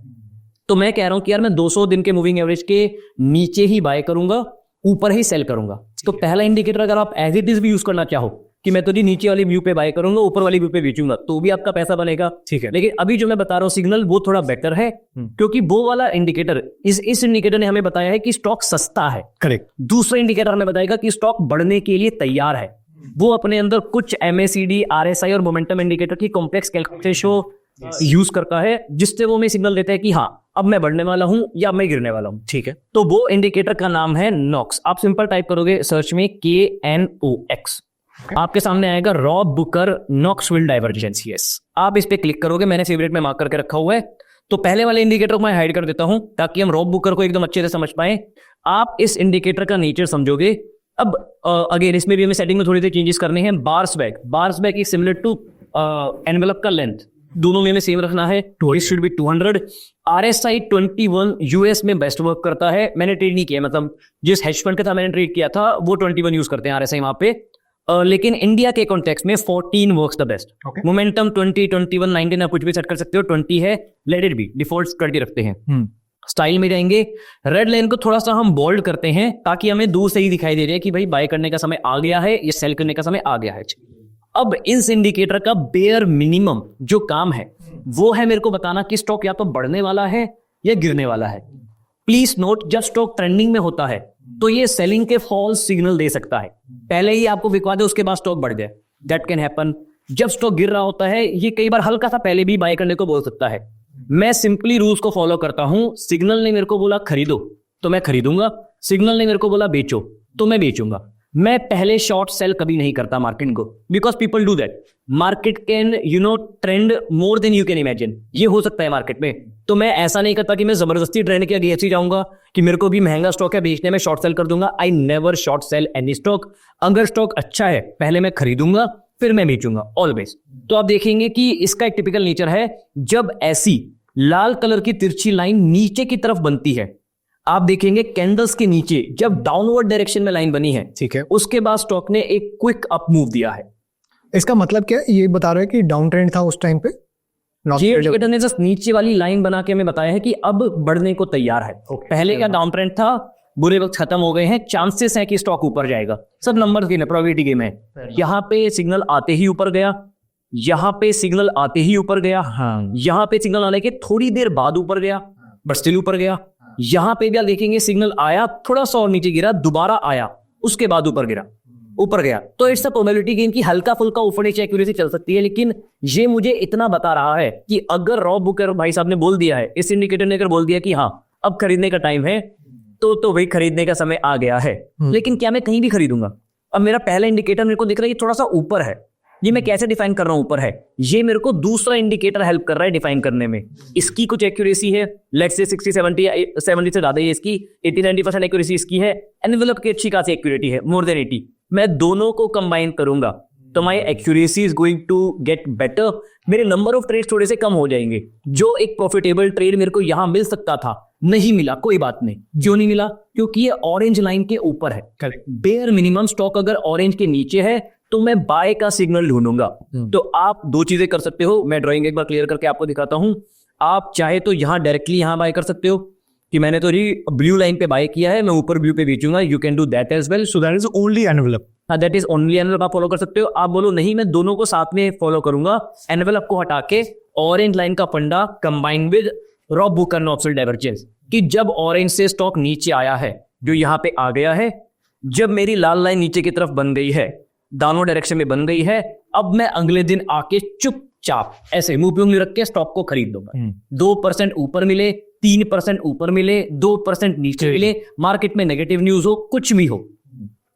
तो मैं कह रहा हूं कि यार मैं 200 दिन के मूविंग एवरेज के नीचे ही बाय करूंगा, ऊपर ही सेल करूंगा। तो पहला इंडिकेटर अगर आप एज इट इज भी यूज करना चाहो कि मैं तो जी नीचे वाली व्यू पे बाय करूंगा, ऊपर वाली व्यू पे बेचूंगा, तो भी आपका पैसा बनेगा। ठीक है, लेकिन अभी जो मैं बता रहा हूं सिग्नल, वो थोड़ा बेटर है, क्योंकि वो वाला इंडिकेटर, इस इंडिकेटर ने हमें बताया है कि स्टॉक सस्ता है। करेक्ट। दूसरा इंडिकेटर हमें बताएगा कि स्टॉक बढ़ने के लिए तैयार है। वो अपने अंदर कुछ MACD, RSI और मोमेंटम इंडिकेटर की कॉम्प्लेक्स कैलकुलेशन यूज करता है, जिससे वो हमें सिग्नल देता है कि हाँ अब मैं बढ़ने वाला हूं या अब मैं गिरने वाला हूं। ठीक है, तो वो इंडिकेटर का नाम है नॉक्स। आप सिंपल टाइप करोगे सर्च में KNOX, आपके सामने आएगा Rob Booker Knoxville divergence. Yes, आप इस पे क्लिक करोगे, मैंने फेवरेट में मार्क करके रखा हुआ है। तो पहले वाले इंडिकेटर को मैं हाइड कर देता हूं ताकि हम रॉब बुकर को एकदम अच्छे से समझ पाए। आप इस इंडिकेटर का नेचर समझोगे। अब अगेन इसमें भी हमें सेटिंग में थोड़ी सी चेंजेस करने हैं। Bars back is similar to envelope का लेंथ, दोनों में सेम रखना है। It should be 200। RSI 21 US में बेस्ट वर्क करता है। मैंने ट्रेड नहीं किया, मतलब जिस हेज फंड का था मैंने ट्रेड किया था, वो 21 यूज करते हैं RSI वहां पे। लेकिन इंडिया के कॉन्टेक्स्ट में 14 वर्क्स द बेस्ट। मोमेंटम 20, 21, 19 आप कुछ भी सेट कर सकते हो। 20 है, लेट इट बी, डिफॉल्ट करके रखते हैं। स्टाइल में जाएंगे, रेड लाइन को थोड़ा सा हम बोल्ड करते हैं ताकि हमें दूर से ही दिखाई दे रहा है कि भाई बाय करने का समय आ गया है या सेल करने का समय आ गया है। अब इस इंडिकेटर का बेयर मिनिमम जो काम है वो है मेरे को बताना कि स्टॉक या तो बढ़ने वाला है या गिरने वाला है। प्लीज नोट, जब स्टॉक ट्रेंडिंग में होता है तो ये सेलिंग के फॉल्स सिग्नल दे सकता है। पहले ही आपको बिकवा दे, उसके बाद स्टॉक बढ़ जाए, दैट कैन हैपन। जब स्टॉक गिर रहा होता है, ये कई बार हल्का सा पहले भी बाय करने को बोल सकता है। मैं सिंपली रूल्स को फॉलो करता हूं। सिग्नल ने मेरे को बोला खरीदो तो मैं खरीदूंगा, सिग्नल ने मेरे को बोला बेचो तो मैं बेचूंगा। मैं पहले शॉर्ट सेल कभी नहीं करता मार्केट को, because people do that. Market can trend more than you can imagine. ये हो सकता है मार्केट में, तो मैं ऐसा नहीं करता कि मैं जबरदस्ती ट्रेंड के आगे ऐसे जाऊंगा कि मेरे को भी महंगा स्टॉक है बेचने में शॉर्ट सेल कर दूंगा। I never short cell any stock. अगर स्टॉक अच्छा है पहले मैं खरीदूंगा फिर मैं बेचूंगा, ऑलवेज। तो आप देखेंगे कि इसका एक टिपिकल नेचर है, जब ऐसी लाल कलर की तिरछी लाइन नीचे की तरफ बनती है, आप देखेंगे कैंडल्स के नीचे जब डाउनवर्ड डायरेक्शन में लाइन बनी है, ठीक है, उसके बाद स्टॉक ने एक क्विक अप मूव दिया है। इसका मतलब क्या है? ये बता रहा है कि डाउन ट्रेंड था उस टाइम पे। ये इंडिकेटर ने जस्ट नीचे वाली लाइन बना के हमें बताया है कि अब बढ़ने को तैयार है। पहले का डाउन ट्रेंड था, बुरे वक्त खत्म हो गए हैं, चांसेस हैं कि स्टॉक ऊपर जाएगा। सब नंबर गेम है, प्रोबेबिलिटी गेम है। यहाँ पे सिग्नल आते ही ऊपर गया, यहाँ पे सिग्नल आते ही ऊपर गया, यहाँ पे सिग्नल आने के थोड़ी देर बाद ऊपर गया बट स्टिल ऊपर गया। यहाँ पे भी आप देखेंगे सिग्नल आया, थोड़ा सा और नीचे गिरा, दोबारा आया, उसके बाद ऊपर गिरा, ऊपर गया। तो इट्स अ प्रोबेबिलिटी गेम की हल्का फुल्का ऊपर नीचे एक्यूरेसी चल सकती है, लेकिन ये मुझे इतना बता रहा है कि अगर रॉब बुकर भाई साहब ने बोल दिया है, इस इंडिकेटर ने अगर बोल दिया कि हाँ अब खरीदने का टाइम है, तो भाई खरीदने का समय आ गया है। लेकिन क्या मैं कहीं भी खरीदूंगा? अब मेरा पहला इंडिकेटर मेरे को दिख रहा है ये थोड़ा सा ऊपर है, ये मैं कैसे डिफाइन कर रहा हूं ऊपर है? ये मेरे को दूसरा इंडिकेटर हेल्प कर रहा है डिफाइन करने में। इसकी कुछ एक्यूरेसी है, लेट्स से 60-70 से ज्यादा है इसकी, 80-90% एक्यूरेसी इसकी है, एनवेलप की अच्छी खासी एक्यूरेटी है, मोर देन 80। मैं दोनों को कंबाइन करूंगा तो my accuracy is going to get better. मेरे नंबर ऑफ ट्रेड थोड़े से कम हो जाएंगे। जो एक प्रॉफिटेबल ट्रेड मेरे को यहां मिल सकता था, नहीं मिला, कोई बात नहीं। क्यों नहीं मिला? क्योंकि ये ऑरेंज लाइन के ऊपर है। बेयर मिनिमम स्टॉक अगर ऑरेंज के नीचे है तो मैं बाय का सिग्नल ढूंढूंगा। तो आप दो चीजें कर सकते हो, मैं ड्राइंग एक बार क्लियर करके आपको दिखाता हूं। आप चाहे तो यहां डायरेक्टली यहां बाय कर सकते हो कि मैंने तो ब्लू लाइन पे बाय किया है, मैं ऊपर ब्लू पे बेचूंगा। You can do that as well. So that is only envelope. That is only envelope आप फॉलो कर सकते हो। आप बोलो नहीं मैं दोनों को साथ में फॉलो करूंगा, एनवेलप को हटा के ऑरेंज लाइन का फंडा combine with Rob Booker Knoxville divergence, कि जब ऑरेंज से स्टॉक नीचे आया है, जो यहां पे आ गया है, जब मेरी लाल लाइन नीचे की तरफ बन गई है, दोनों डायरेक्शन में बन गई है, अब मैं अगले दिन आके चुपचाप ऐसे मुंह पे उंगली रख के स्टॉक को खरीद लूंगा। 2% ऊपर मिले, 3% ऊपर मिले, 2% नीचे मिले, मार्केट में नेगेटिव न्यूज हो, कुछ भी हो,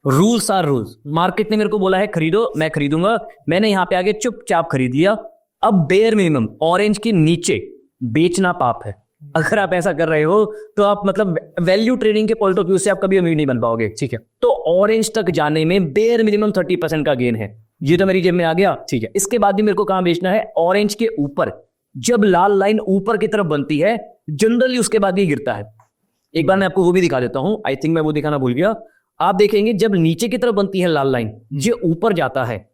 रूल्स आर रूल्स। मार्केट ने मेरे को बोला है खरीदो, मैं खरीदूंगा, मैंने यहां पे आगे चुपचाप खरीद लिया। अब बेयर मिनिमम ऑरेंज के नीचे बेचना पाप है। अगर आप ऐसा कर रहे हो तो आप मतलब वैल्यू ट्रेडिंग के पॉइंट ऑफ व्यू से आप कभी अमीर नहीं बन पाओगे। ठीक है, तो ऑरेंज तक जाने में बेयर मिनिमम 30% का गेन है। ये तो मेरी जेब में आ गया। ठीक है, इसके बाद भी मेरे को कहां बेचना है? ऑरेंज के ऊपर। जब लाल लाइन ऊपर की तरफ बनती है, जनरली उसके बाद ही गिरता है। एक बार मैं आपको वो भी दिखा देता हूं, आई थिंक मैं वो दिखाना भूल गया। आप देखेंगे जब नीचे की तरफ बनती है लाल लाइन, ये ऊपर जाता है।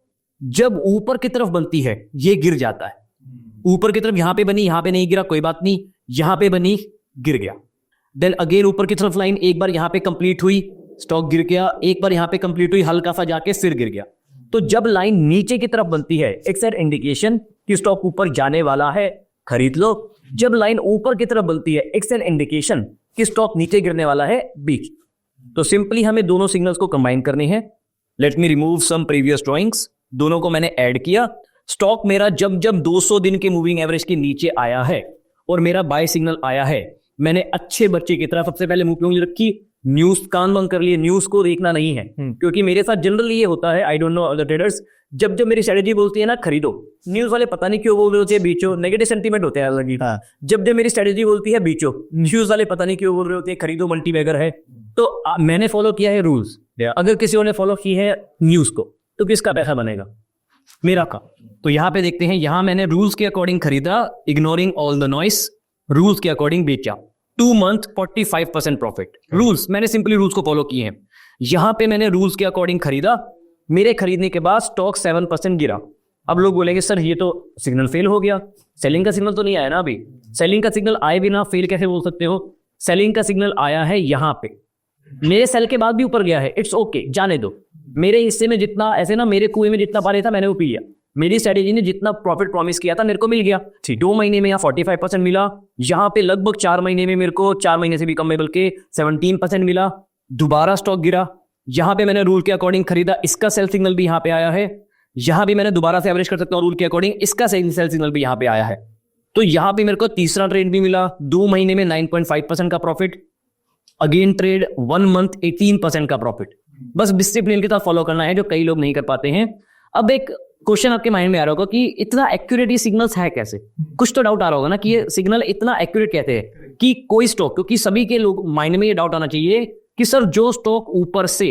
जब ऊपर की तरफ बनती है, ये गिर जाता है। ऊपर की तरफ यहां पे बनी, यहां पे नहीं गिरा, कोई बात नहीं, यहां पे बनी, गिर गया। देन अगेन ऊपर की तरफ लाइन एक बार यहां पे कंप्लीट हुई, स्टॉक गिर गया, एक बार यहां पे कंप्लीट हुई, हल्का सा जाके फिर गिर गया। तो जब लाइन नीचे की तरफ बनती है, इट्स एन इंडिकेशन कि स्टॉक ऊपर जाने वाला है, खरीद लो। जब लाइन ऊपर की तरफ बनती है, इट्स एन इंडिकेशन कि स्टॉक नीचे गिरने वाला है, बीच। तो सिंपली हमें दोनों सिग्नल्स को कंबाइन करने हैं। Let me remove some previous drawings. दोनों को मैंने ऐड किया। स्टॉक मेरा जब 200 दिन के मूविंग एवरेज के नीचे आया है और मेरा बाय सिग्नल आया है, मैंने अच्छे बच्चे की तरह सबसे पहले मुंह पे उंगली रखी, न्यूज कान बंद कर लिए, न्यूज को देखना नहीं है। क्योंकि मेरे साथ जनरली ये होता है, I don't know other traders, जब मेरी स्ट्रेटेजी बोलती है ना खरीदो, न्यूज वाले पता नहीं क्यों बोल रहे होते हैं बेचो, नेगेटिव सेंटीमेंट होते हैं अलग। जब मेरी स्ट्रेटेजी बोलती है बेचो, न्यूज वाले पता नहीं क्यों बोल रहे होते हैं खरीदो, मल्टीबैगर है। तो मैंने फॉलो किया है रूल्स। अगर किसी और ने फॉलो की है न्यूज को, तो किसका पैसा बनेगा? मेरा का। तो यहां पे देखते हैं, यहां मैंने रूल्स के अकॉर्डिंग खरीदा, ignoring all the noise, rules के अकॉर्डिंग बेचा। 2 मंथ 45% प्रॉफिट। रूल्स, मैंने सिंपली रूल्स को फॉलो किए हैं। यहां पे मैंने रूल्स के अकॉर्डिंग खरीदा, मेरे खरीदने के बाद स्टॉक 7% गिरा। अब लोग बोलेंगे सर ये तो सिग्नल फेल हो गया, सेलिंग का सिग्नल तो नहीं आया ना अभी। सेलिंग का सिग्नल आए बिना फेल कैसे बोल सकते हो? सेलिंग का सिग्नल आया है यहां पे, मेरे सेल के बाद भी ऊपर गया है, इट्स ओके, जाने दो। मेरे हिस्से में जितना, ऐसे ना मेरे कुएं में जितना पानी था मैंने वो पी लिया। मेरी स्ट्रेटेजी ने जितना प्रॉफिट प्रॉमिस किया था मेरे को मिल गया। 2 महीने में यहाँ 45% मिला, यहाँ पे लगभग 4 महीने में मेरे को 4 महीने से भी कम में बल्कि 17% मिला। दोबारा स्टॉक गिरा, यहाँ पे मैंने रूल के अकॉर्डिंग खरीदा, इसका सेल सिग्नल भी यहाँ पे आया है। यहाँ भी मैंने दोबारा से एवरेज कर सकता हूँ रूल के अकॉर्डिंग, इसका सेल सिग्नल भी यहाँ पे आया है। तो यहाँ पे मेरे को तीसरा ट्रेड भी मिला, 2 महीने में 9.5% का प्रॉफिट। अगेन ट्रेड 1 मंथ 18% का प्रॉफिट। बस डिसिप्लिन के साथ फॉलो करना है, जो कई लोग नहीं कर पाते हैं। अब एक क्वेश्चन आपके माइंड में आ रहा होगा कि इतना एक्यूरेट ये सिग्नल्स है कैसे? कुछ तो डाउट आ रहा होगा ना कि ये सिग्नल इतना एक्यूरेट कहते हैं कि कोई स्टॉक, क्योंकि सभी के लोग माइंड में ये डाउट आना चाहिए कि सर जो स्टॉक ऊपर से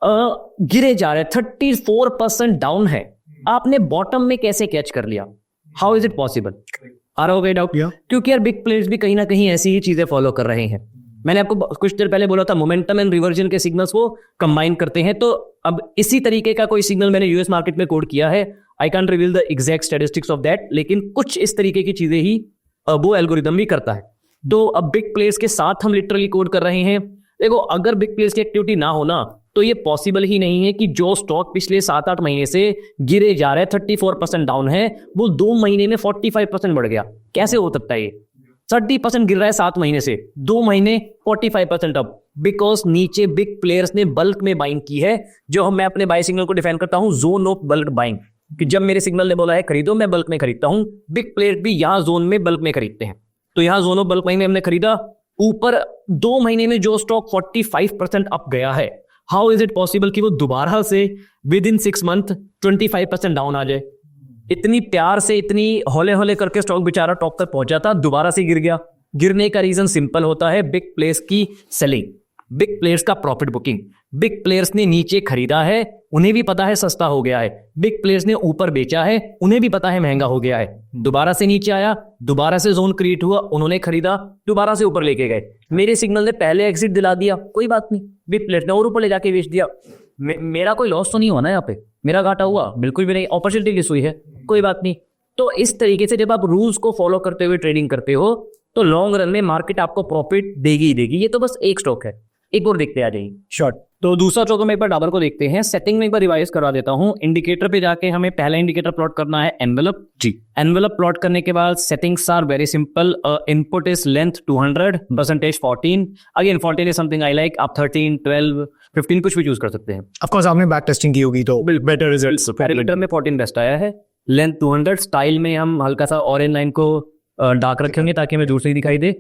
गिरे जा रहे 34% डाउन है, आपने बॉटम में कैसे कैच कर लिया? How is it possible? आ रहा होगा डाउट। क्योंकि यार बिग प्लेयर्स भी कहीं ना कहीं ऐसी ही चीजें फॉलो कर रहे हैं। मैंने आपको कुछ देर पहले बोला था मोमेंटम एंड रिवर्जन के सिग्नल्स वो कंबाइन करते हैं। तो अब इसी तरीके का कोई सिग्नल मैंने यूएस मार्केट में कोड किया है। I can reveal the exact statistics of that, लेकिन कुछ इस तरीके की चीजें ही वो एल्गोरिदम भी करता है। तो अब बिग प्लेयर्स के साथ हम लिटरली कोड कर रहे हैं। देखो अगर बिग प्लेयर्स की एक्टिविटी ना हो ना तो ये पॉसिबल ही नहीं है कि जो स्टॉक पिछले 7-8 महीने से गिरे जा रहे हैं, 34% डाउन है, वो 2 महीने में 45% बढ़ गया। कैसे हो सकता है ये? 30% गिर रहा है 7 महीने से, 2 महीने 45% अप, बिकॉज नीचे बिग प्लेयर्स ने बल्क में बाइंग की है। जो मैं अपने बाय सिग्नल को डिफाइन करता हूं जोन ऑफ बल्क बाइंग, कि जब मेरे सिग्नल ने बोला है खरीदो, मैं बल्क में खरीदता हूं। बिग प्लेयर भी यहाँ जोन में बल्क में खरीदते हैं। तो यहाँ जोन ऑफ बल्क बाइंग में हमने खरीदा, ऊपर 2 महीने में जो स्टॉक 45% अप गया है, हाउ इज इट पॉसिबल कि वो दोबारा से विद इन 6 मंथ 25% डाउन आ जाए? इतनी प्यार से, इतनी हौले हौले करके स्टॉक बेचारा टॉप तक पहुंचा था, दोबारा से गिर गया। गिरने का रीजन सिंपल होता है, बिग प्लेयर्स की सेलिंग, बिग प्लेयर्स का प्रॉफिट बुकिंग। बिग प्लेयर्स ने नीचे खरीदा है, उन्हें भी पता है सस्ता हो गया है। बिग प्लेयर्स ने ऊपर बेचा है, उन्हें भी पता है महंगा हो गया है। दोबारा से नीचे आया, दोबारा से जोन क्रिएट हुआ, उन्होंने खरीदा, दोबारा से ऊपर लेके गए। मेरे सिग्नल ने पहले एग्जिट दिला दिया, कोई बात नहीं, बिग प्लेयर्स ने और ऊपर ले जाके बेच दिया। मेरा कोई लॉस तो नहीं हुआ ना यहाँ पे, मेरा घाटा हुआ बिल्कुल भी नहीं, अपॉर्चुनिटी किस हुई है, कोई बात नहीं। तो इस तरीके से जब आप रूल्स को फॉलो करते हुए ट्रेडिंग करते हो तो लॉन्ग रन में मार्केट आपको प्रॉफिट देगी ही देगी। ये तो बस एक स्टॉक है, एक और देखते आ जाइए शॉर्ट। तो दूसरा स्टॉक में एक बार डाबर को देखते हैं। सेटिंग में एक बार रिवाइज करा देता हूं। इंडिकेटर पे जाके हमें पहला इंडिकेटर प्लॉट करना है एनवेलप जी। एनवेलप प्लॉट करने के बाद settings are very simple. Input is length 200, percentage 14। Again 14 is something I like, आप 13, 12, 15 कुछ भी चूज कर सकते हैं। ऑफ कोर्स आपने बैक टेस्टिंग की होगी तो बेटर रिजल्ट्स। पैरामीटर में 14 बेस्ट आया है। लेंथ 200, स्टाइल में हम हल्का सा ऑरेंज लाइन को डार्क रखेंगे ताकि हमें दूर से ही दिखाई दे।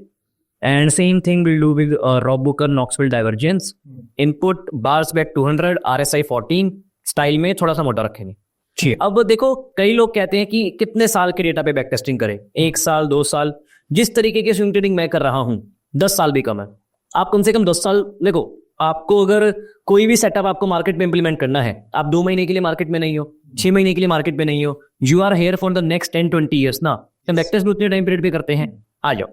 And same thing will do with Rob Booker Knoxville divergence. Input bars back 200, RSI 14, style में थोड़ा सा मोटा रखेंगे। अब देखो कई लोग कहते हैं कि कितने साल के डेटा पे बैक टेस्टिंग करें, 1 साल 2 साल। जिस तरीके की स्विंग ट्रेडिंग मैं कर रहा हूं 10 साल भी कम है। आप कम से कम 10 साल देखो, आपको अगर कोई भी सेटअप आपको मार्केट में इंप्लीमेंट करना है, आप 2 महीने के लिए मार्केट में नहीं हो, 6 महीने के लिए मार्केट में नहीं हो, you are here for the next 10-20 years ना। तो बैक टेस्ट भी उतने टाइम पीरियड पे करते हैं। आ जाओ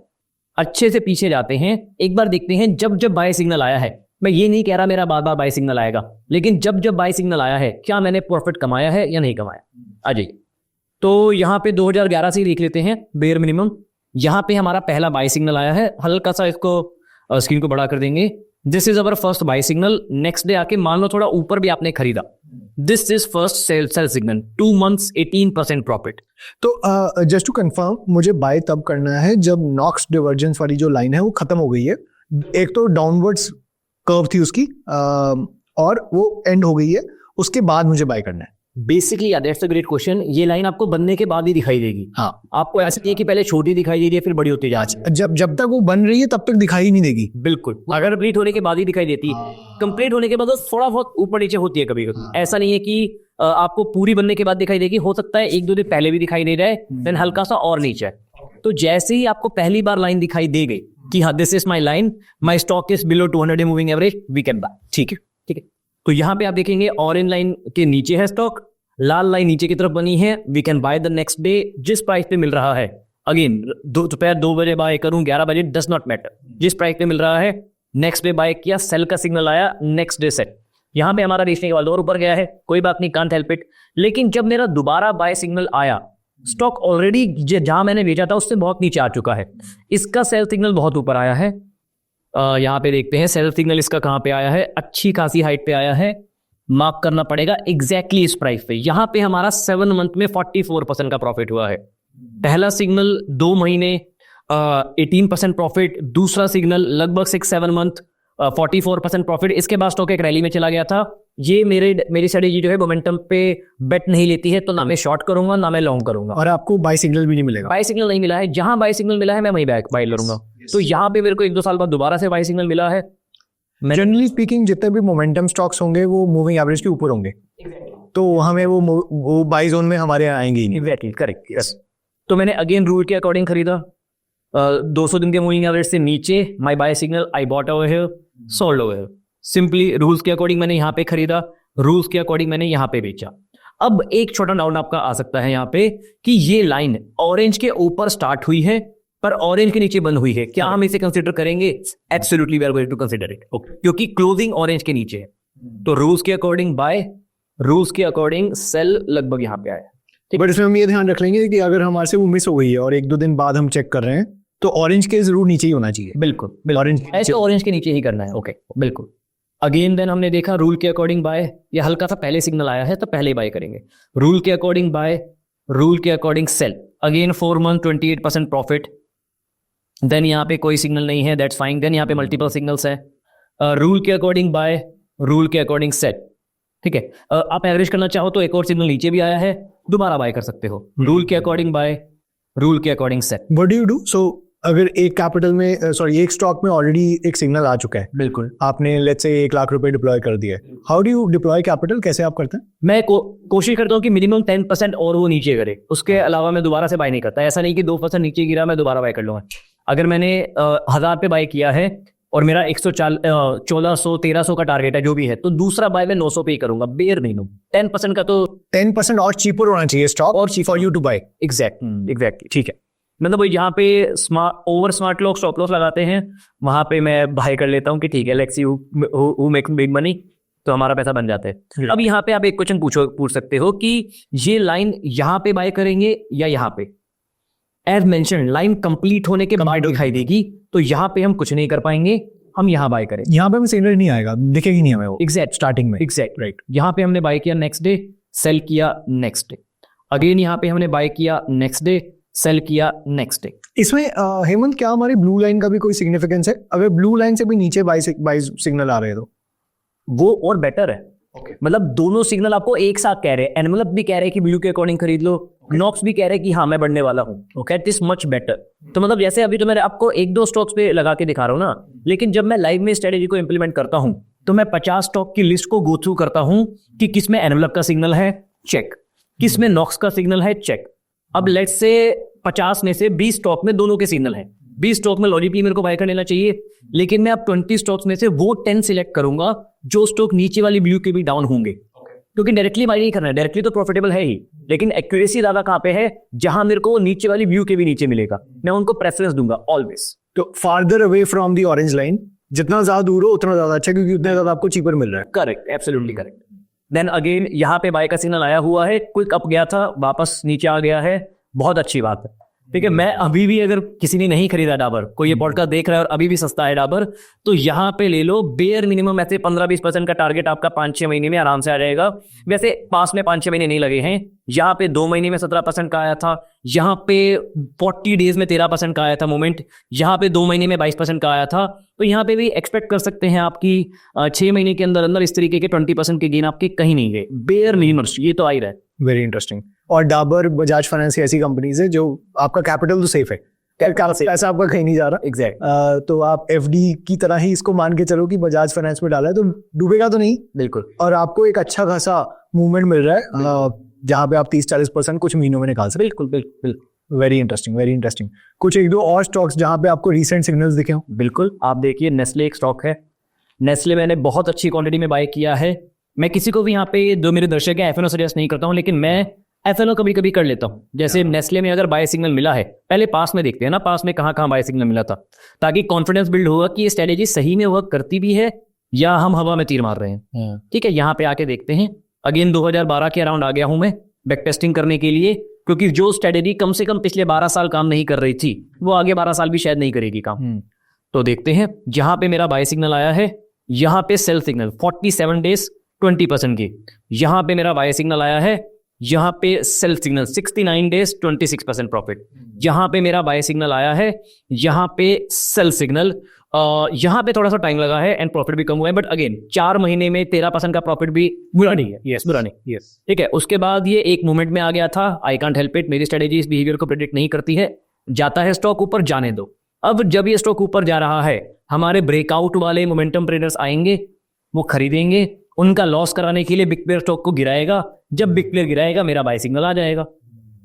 अच्छे से पीछे जाते हैं, एक बार देखते हैं जब जब बाय सिग्नल आया है। मैं ये नहीं कह रहा मेरा बार बार बाय सिग्नल आएगा, लेकिन जब जब बाय सिग्नल आया है क्या मैंने प्रॉफिट कमाया है या नहीं कमाया। आ जाइए, तो यहाँ पे 2011 से ही देख लेते हैं बेयर मिनिमम। यहाँ पे हमारा पहला बाय सिग्नल आया है, हल्का सा इसको स्क्रीन को बड़ा कर देंगे। This is our first buy signal. Next day आके मान लो थोड़ा ऊपर भी आपने खरीदा, this is first sell signal, 2 months 18% profit. तो जस्ट टू कंफर्म, मुझे बाय तब करना है जब नॉक्स डिवर्जेंस वाली जो लाइन है वो खत्म हो गई है। एक तो डाउनवर्ड्स कर्व थी उसकी और वो एंड हो गई है, उसके बाद मुझे बाय करना है। Basically that's a great question. ये लाइन आपको बनने के बाद ही दिखाई देगी। हाँ, आपको ऐसा नहीं है कि पहले छोटी दिखाई दे रही है फिर बड़ी होती जा रही है। जब तक वो बन रही है तब तक दिखाई नहीं देगी। बिल्कुल, अगर कंप्लीट होने के बाद ही दिखाई देती है। कंप्लीट होने के बाद तो थोड़ा बहुत ऊपर नीचे होती है कभी कभी। ऐसा नहीं है कि आपको पूरी बनने के बाद दिखाई देगी, हो सकता है 1-2 दिन पहले भी दिखाई दे रहा है, देन हल्का सा और नीचे। तो जैसे ही आपको पहली बार लाइन दिखाई दे गई कि हाँ this is my line, my stock is below 200 moving average, we can buy. ठीक है, ठीक है। तो यहाँ पे आप देखेंगे ऑरेंज लाइन के नीचे है स्टॉक, लाल लाइन नीचे की तरफ बनी है, we can buy the next day जिस प्राइस पे मिल रहा है। अगेन दोपहर 2 बजे बाय करूं, 11 बजे, डज नॉट मैटर, जिस प्राइस पे मिल रहा है नेक्स्ट डे बाय किया, सेल का सिग्नल आया, नेक्स्ट डे सेट। यहाँ पे हमारा बेचने के बाद और ऊपर गया है, कोई बात नहीं, कांट हेल्प इट। लेकिन जब मेरा दोबारा बाय सिग्नल आया, स्टॉक ऑलरेडी जहां मैंने बेचा था उससे बहुत नीचे आ चुका है, इसका सेल सिग्नल बहुत ऊपर आया है। यहाँ पे देखते हैं सेल सिग्नल इसका कहाँ पे आया है, अच्छी खासी हाइट पे आया है, मार्क करना पड़ेगा एग्जैक्टली इस प्राइस पे। यहाँ पे हमारा 7 मंथ में 44% का प्रॉफिट हुआ है। पहला सिग्नल 2 महीने 18% प्रॉफिट, दूसरा सिग्नल लगभग 6-7 मंथ 44% प्रॉफिट। इसके बाद स्टॉक एक रैली में चला गया था। ये मेरी स्ट्रेटेजी जो है मोमेंटम पे बेट नहीं लेती है, तो ना मैं शॉर्ट करूंगा ना मैं लॉन्ग करूंगा। और आपको बाय सिग्नल भी नहीं मिलेगा। बाय सिग्नल नहीं मिला है, जहां बाय सिग्नल मिला है मैं वहीं बाय लूंगा। तो यहाँ पे मेरे को 1-2 साल बाद दोबारा से बाय सिग्नल मिला है। जनरली स्पीकिंग जितने भी मोमेंटम स्टॉक्स होंगे वो मूविंग एवरेज के ऊपर होंगे, तो हमें वो बाय जोन में हमारे यहाँ आएंगे ही नहीं। Exactly, correct, yes. तो मैंने अगेन रूल के अकॉर्डिंग खरीदा, 200 दिन के मूविंग एवरेज से नीचे, my buy signal, I bought over here, sold over here. Simply rules के अकॉर्डिंग मैंने यहाँ पे खरीदा, रूल्स के अकॉर्डिंग मैंने यहाँ पे बेचा। अब एक छोटा डाउन आपका आ सकता है यहाँ पे कि ये लाइन ऑरेंज के ऊपर स्टार्ट हुई है पर ऑरेंज के नीचे बंद हुई है, क्या हम इसे कंसीडर करेंगे? Absolutely we are going to consider it, क्योंकि क्लोजिंग ऑरेंज के नीचे है। तो रूल्स के अकॉर्डिंग बाय, रूल्स के अकॉर्डिंग सेल लगभग यहाँ पे आया। बट इसमें हम ये ध्यान रख लेंगे कि अगर हमारे से वो मिस हो गई है और 1-2 दिन बाद हम चेक कर रहे हैं तो ऑरेंज के जरूर नीचे ही होना चाहिए। बिल्कुल ऑरेंज ऐसे ऑरेंज के नीचे ही करना है। ओके बिल्कुल। अगेन देन हमने देखा रूल के अकॉर्डिंग बाय, या हल्का सा पहले सिग्नल आया है तो पहले ही बाय करेंगे। रूल के अकॉर्डिंग बाय, रूल के according sell, again 4 month 28% profit. Then यहाँ पे कोई सिग्नल नहीं है, दैट्स फाइन। देन यहाँ पे मल्टीपल सिग्नल्स है। रूल के अकॉर्डिंग बाय, रूल के अकॉर्डिंग सेट, ठीक है। आप एवरेज करना चाहो तो एक और सिग्नल नीचे भी आया है, दोबारा बाय कर सकते हो। रूल के अकॉर्डिंग बाय, रूल के according set. What do you do? So अगर एक कैपिटल में एक स्टॉक में ऑलरेडी एक सिग्नल आ चुका है, बिल्कुल, आपने लेट्स से 1 लाख रुपए डिप्लॉय कर दिया है, how do you deploy capital? कैसे आप करते हैं? मैं कोशिश करता हूँ कि मिनिमम 10% और वो नीचे करे, उसके अलावा मैं दोबारा से बाय नहीं करता। ऐसा नहीं कि 2% नीचे गिरा मैं दोबारा बाय कर लूंगा। अगर मैंने 1000 पे बाय किया है और मेरा 1400 1300 का टारगेट है जो भी है, तो दूसरा बाय मैं 900 पे ही करूंगा, बेयर मिनिमम 10% का। तो 10% और चीपर होना चाहिए स्टॉक और for you to buy. Exactly ठीक है। मतलब वही जहाँ पे स्मार्ट लोग स्टॉप लॉस लगाते हैं वहां पे मैं बाय कर लेता हूँ कि ठीक है, let's see who makes big money, तो हमारा पैसा बन जाता है। अब यहाँ पे आप एक क्वेश्चन पूछ सकते हो कि ये लाइन यहाँ पे बाय करेंगे या यहाँ पे। एज मेंशन लाइन कंप्लीट होने के बाद दिखाई देगी, तो यहाँ पे हम कुछ नहीं कर पाएंगे, हम यहाँ बाय करें। यहाँ पे हमें सिग्नल नहीं आएगा, दिखेगी नहीं हमें वो एग्जैक्ट स्टार्टिंग में। Exact right. यहाँ पे हमने बाय किया नेक्स्ट डे, सेल किया नेक्स्ट डे। अगेन यहाँ पे हमने बाय किया नेक्स्ट डे, सेल किया नेक्स्ट डे। इसमें हेमंत क्या हमारी ब्लू लाइन का भी कोई सिग्निफिकेंस है? अगर ब्लू लाइन से भी नीचे बाय सिग्नल आ रहे हैं तो वो और बेटर है। मतलब दोनों सिग्नल आपको एक साथ कह रहे हैं, एनवलप भी कह रहे हैं कि ब्लू के अकॉर्डिंग खरीद लो, नॉक्स भी कह रहे हैं कि हाँ मैं बढ़ने वाला हूँ, ओके दिस मच बेटर। तो मतलब जैसे अभी तो मैं आपको 1-2 स्टॉक्स पे लगा के दिखा रहा हूँ ना, लेकिन जब मैं लाइव में स्ट्रेटेजी को इंप्लीमेंट करता हूँ तो मैं 50 स्टॉक की लिस्ट को गो थ्रू करता हूँ कि किसमें एनवलप का सिग्नल है, चेक, किसमें नॉक्स का सिग्नल है, चेक। अब लेट्स से 50 में से 20 स्टॉक में दोनों के सिग्नल हैं, 20 स्टॉक में लॉजिकली मेरे को बाय कर लेना चाहिए, लेकिन मैं अब 20 स्टॉक्स में से वो 10 सिलेक्ट करूंगा जो स्टॉक नीचे वाली ब्लू के भी डाउन होंगे, क्योंकि डायरेक्टली बाय नहीं करना है। डायरेक्टली तो प्रॉफिटेबल है ही, लेकिन एक्यूरेसी ज्यादा कहां पे है, जहां मेरे को नीचे वाली ब्लू के भी नीचे मिलेगा, मैं उनको प्रेफरेंस दूंगा ऑलवेज। तो farther away from the orange line, जितना ज्यादा दूर हो उतना ज्यादा अच्छा, क्योंकि उतना ज्यादा आपको चीपर मिल रहा है। Correct, absolutely correct. Then again यहाँ पे बाय का सिग्नल आया हुआ है, क्विक अप गया था, वापस नीचे आ गया है, बहुत अच्छी बात है। ठीक है, मैं अभी भी, अगर किसी ने नहीं खरीदा डाबर, कोई ये पॉडकास्ट देख रहा है और अभी भी सस्ता है डाबर, तो यहाँ पे ले लो। बेयर मिनिमम ऐसे 15-20% का टारगेट आपका 5-6 महीने में आराम से आ जाएगा। वैसे पास में 5-6 महीने नहीं लगे हैं, यहाँ पे 2 महीने में 17% का आया था, यहाँ पे 40 डेज में 13% का आया था मोमेंट, यहाँ पे 2 महीने में 22% का आया था। तो यहाँ पे भी एक्सपेक्ट कर सकते हैं आपकी 6 महीने के अंदर अंदर इस तरीके के 20% के गेन आपके कहीं नहीं गए। बेयर मिनिमम ये तो आ ही रहा है। Very interesting. और डाबर, बजाज फाइनेंस ऐसी कंपनीज है जो आपका कैपिटल तो सेफ है, पैसा आपका कहीं नहीं जा रहा। एग्जैक्ट। तो आप एफडी की तरह ही इसको मान के चलो कि बजाज फाइनेंस में डाला है तो डूबेगा तो नहीं। बिल्कुल। और आपको एक अच्छा खासा मूवमेंट मिल रहा है जहां पे आप 30-40% कुछ महीनों में निकाल सकते। बिल्कुल बिल्कुल। Very interesting, very interesting. कुछ 1-2 और स्टॉक्स जहां पे आपको रिसेंट सिग्नल्स दिखे हो? बिल्कुल, आप देखिए नेस्ले एक स्टॉक है। नेस्ले मैंने बहुत अच्छी क्वांटिटी में बाय किया है। मैं किसी को भी यहाँ पे, जो मेरे दर्शक है, एफएनओ सजेस्ट नहीं करता हूँ, लेकिन मैं एफएनओ कभी कभी कर लेता हूँ। जैसे नेस्ले में अगर बाय सिग्नल मिला है, पहले पास में देखते हैं ना, पास में कहाँ बाय सिग्नल मिला था, ताकि कॉन्फिडेंस बिल्ड होगा कि ये स्ट्रेटेजी सही में वर्क करती भी है या हम हवा में तीर मार रहे हैं। ठीक है, यहाँ पे आके देखते हैं। अगेन 2012 के अराउंड आ गया हूँ मैं बैक टेस्टिंग करने के लिए, क्योंकि जो स्ट्रेटेजी कम से कम पिछले 12 साल काम नहीं कर रही थी, वो आगे 12 साल भी शायद नहीं करेगी काम। तो देखते हैं, जहां पे मेरा बाय सिग्नल आया है, यहाँ पे सेल सिग्नल 47 डेज 20% की, यहाँ पे मेरा बाय सिग्नल आया है, यहाँ पे सेल सिग्नल 69 डेज 26% प्रॉफिट, यहाँ पे मेरा बाय सिग्नल आया है, यहाँ पे सेल सिग्नल, यहाँ पे थोड़ा सा टाइम लगा है एंड प्रॉफिट भी कम हुआ है, बट अगेन 4 महीने में 13% का प्रॉफिट भी बुरा नहीं है। यस, बुरा नहीं। यस, ठीक है। उसके बाद ये एक मूवमेंट में आ गया था, आई कांट हेल्प इट, मेरी स्ट्रेटेजी इस बिहेवियर को प्रेडिक्ट नहीं करती है, जाता है स्टॉक ऊपर, जाने दो। अब जब ये स्टॉक ऊपर जा रहा है, हमारे ब्रेकआउट वाले मोमेंटम ट्रेडर्स आएंगे, वो खरीदेंगे, उनका लॉस कराने के लिए बिग प्लेयर स्टॉक को गिराएगा, जब बिग प्लेयर गिराएगा मेरा बाय सिग्नल आ जाएगा।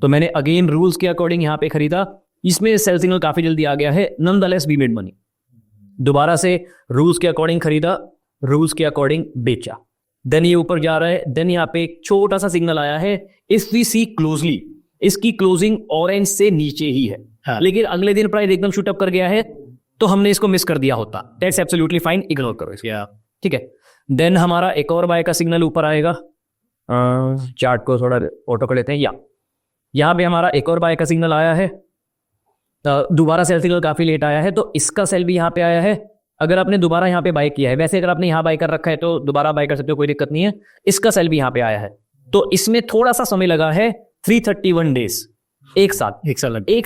तो मैंने अगेन रूल्स के अकॉर्डिंग यहाँ पे खरीदा, इसमें सेल सिग्नल काफी जल्दी आ गया है, नॉनदलेस वी मेड मनी। दोबारा से रूल्स के अकॉर्डिंग खरीदा, रूल्स के अकॉर्डिंग बेचा, देन ये ऊपर जा रहा है, देन यहाँ पे एक छोटा सा सिग्नल आया है, इफ वी सी क्लोजली, इसकी क्लोजिंग ऑरेंज से नीचे ही है। हाँ। लेकिन अगले दिन प्राइस एकदम शूट अप कर गया है, तो हमने इसको मिस कर दिया होता। दैट्स एब्सोल्युटली फाइन, इग्नोर करो इसको। ठीक है, देन हमारा एक और बाय का सिग्नल ऊपर आएगा। चार्ट को थोड़ा ऑटो कर लेते हैं। यहाँ पे हमारा एक और बाय का सिग्नल आया है, दोबारा सेल सिग्नल काफ़ी लेट आया है, तो इसका सेल भी यहाँ पे आया है। अगर आपने दोबारा यहाँ पे बाय किया है, वैसे अगर आपने यहाँ बाय कर रखा है तो दोबारा बाय कर सकते हो, कोई दिक्कत नहीं है। इसका सेल भी यहाँ पे आया है, तो इसमें थोड़ा सा समय लगा है 331 डेज, एक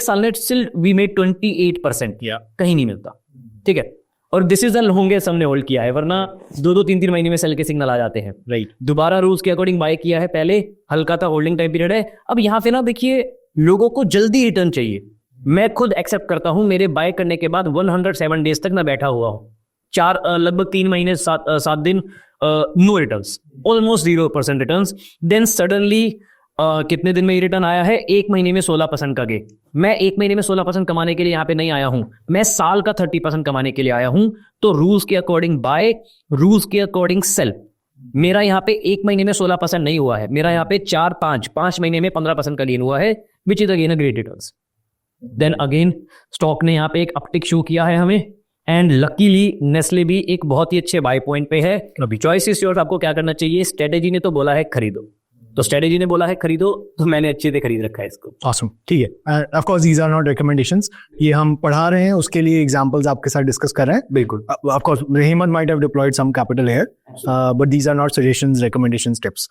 साल में स्टिल वी मेड 28%, कहीं नहीं मिलता, ठीक है। और दिस इज द लॉन्गेस्ट हमने होल्ड किया है, वरना 2-3 महीने में सेल के सिग्नल आ जाते हैं, राइट। दोबारा रूल्स के अकॉर्डिंग बाय किया है, पहले हल्का था, होल्डिंग टाइम पीरियड है। अब यहाँ पे ना देखिए, लोगों को जल्दी रिटर्न चाहिए। मैं खुद एक्सेप्ट करता हूं, मेरे बाय करने के बाद 107 डेज तक मैं बैठा हुआ हूं, लगभग 3 महीने 7 दिन, no returns, almost 0% returns. Then suddenly कितने दिन में ये रिटर्न आया है? 1 महीने में 16% का गेन। मैं 1 महीने में 16% कमाने के लिए यहाँ पे नहीं आया हूं, मैं साल का 30% कमाने के लिए आया हूं। तो रूल्स के अकॉर्डिंग बाय, रूल्स के अकॉर्डिंग सेल। मेरा यहाँ पे 1 महीने में 16% नहीं हुआ है, मेरा यहाँ पे 5 महीने में 15% का गेन हुआ है, which is again a great returns. Then again stock ने यहाँ पे एक अपटिक शो किया है हमें, एंड लकीली नेस्ले भी एक बहुत ही अच्छे बाय पॉइंट पे है। अभी चॉइस इज योर्स, आपको क्या करना चाहिए। स्ट्रेटेजी ने तो बोला है खरीदो, तो स्ट्रेटेजी ने बोला है खरीदो, तो मैंने अच्छे से खरीद रखा है इसको। Awesome, ठीक है। Of course these are not recommendations, ये हम पढ़ा रहे हैं, उसके लिए एग्जांपल्स आपके साथ डिस्कस कर रहे हैं। बिल्कुल, of course Hemant might have deployed some capital here, but these are not suggestions, recommendations, tips.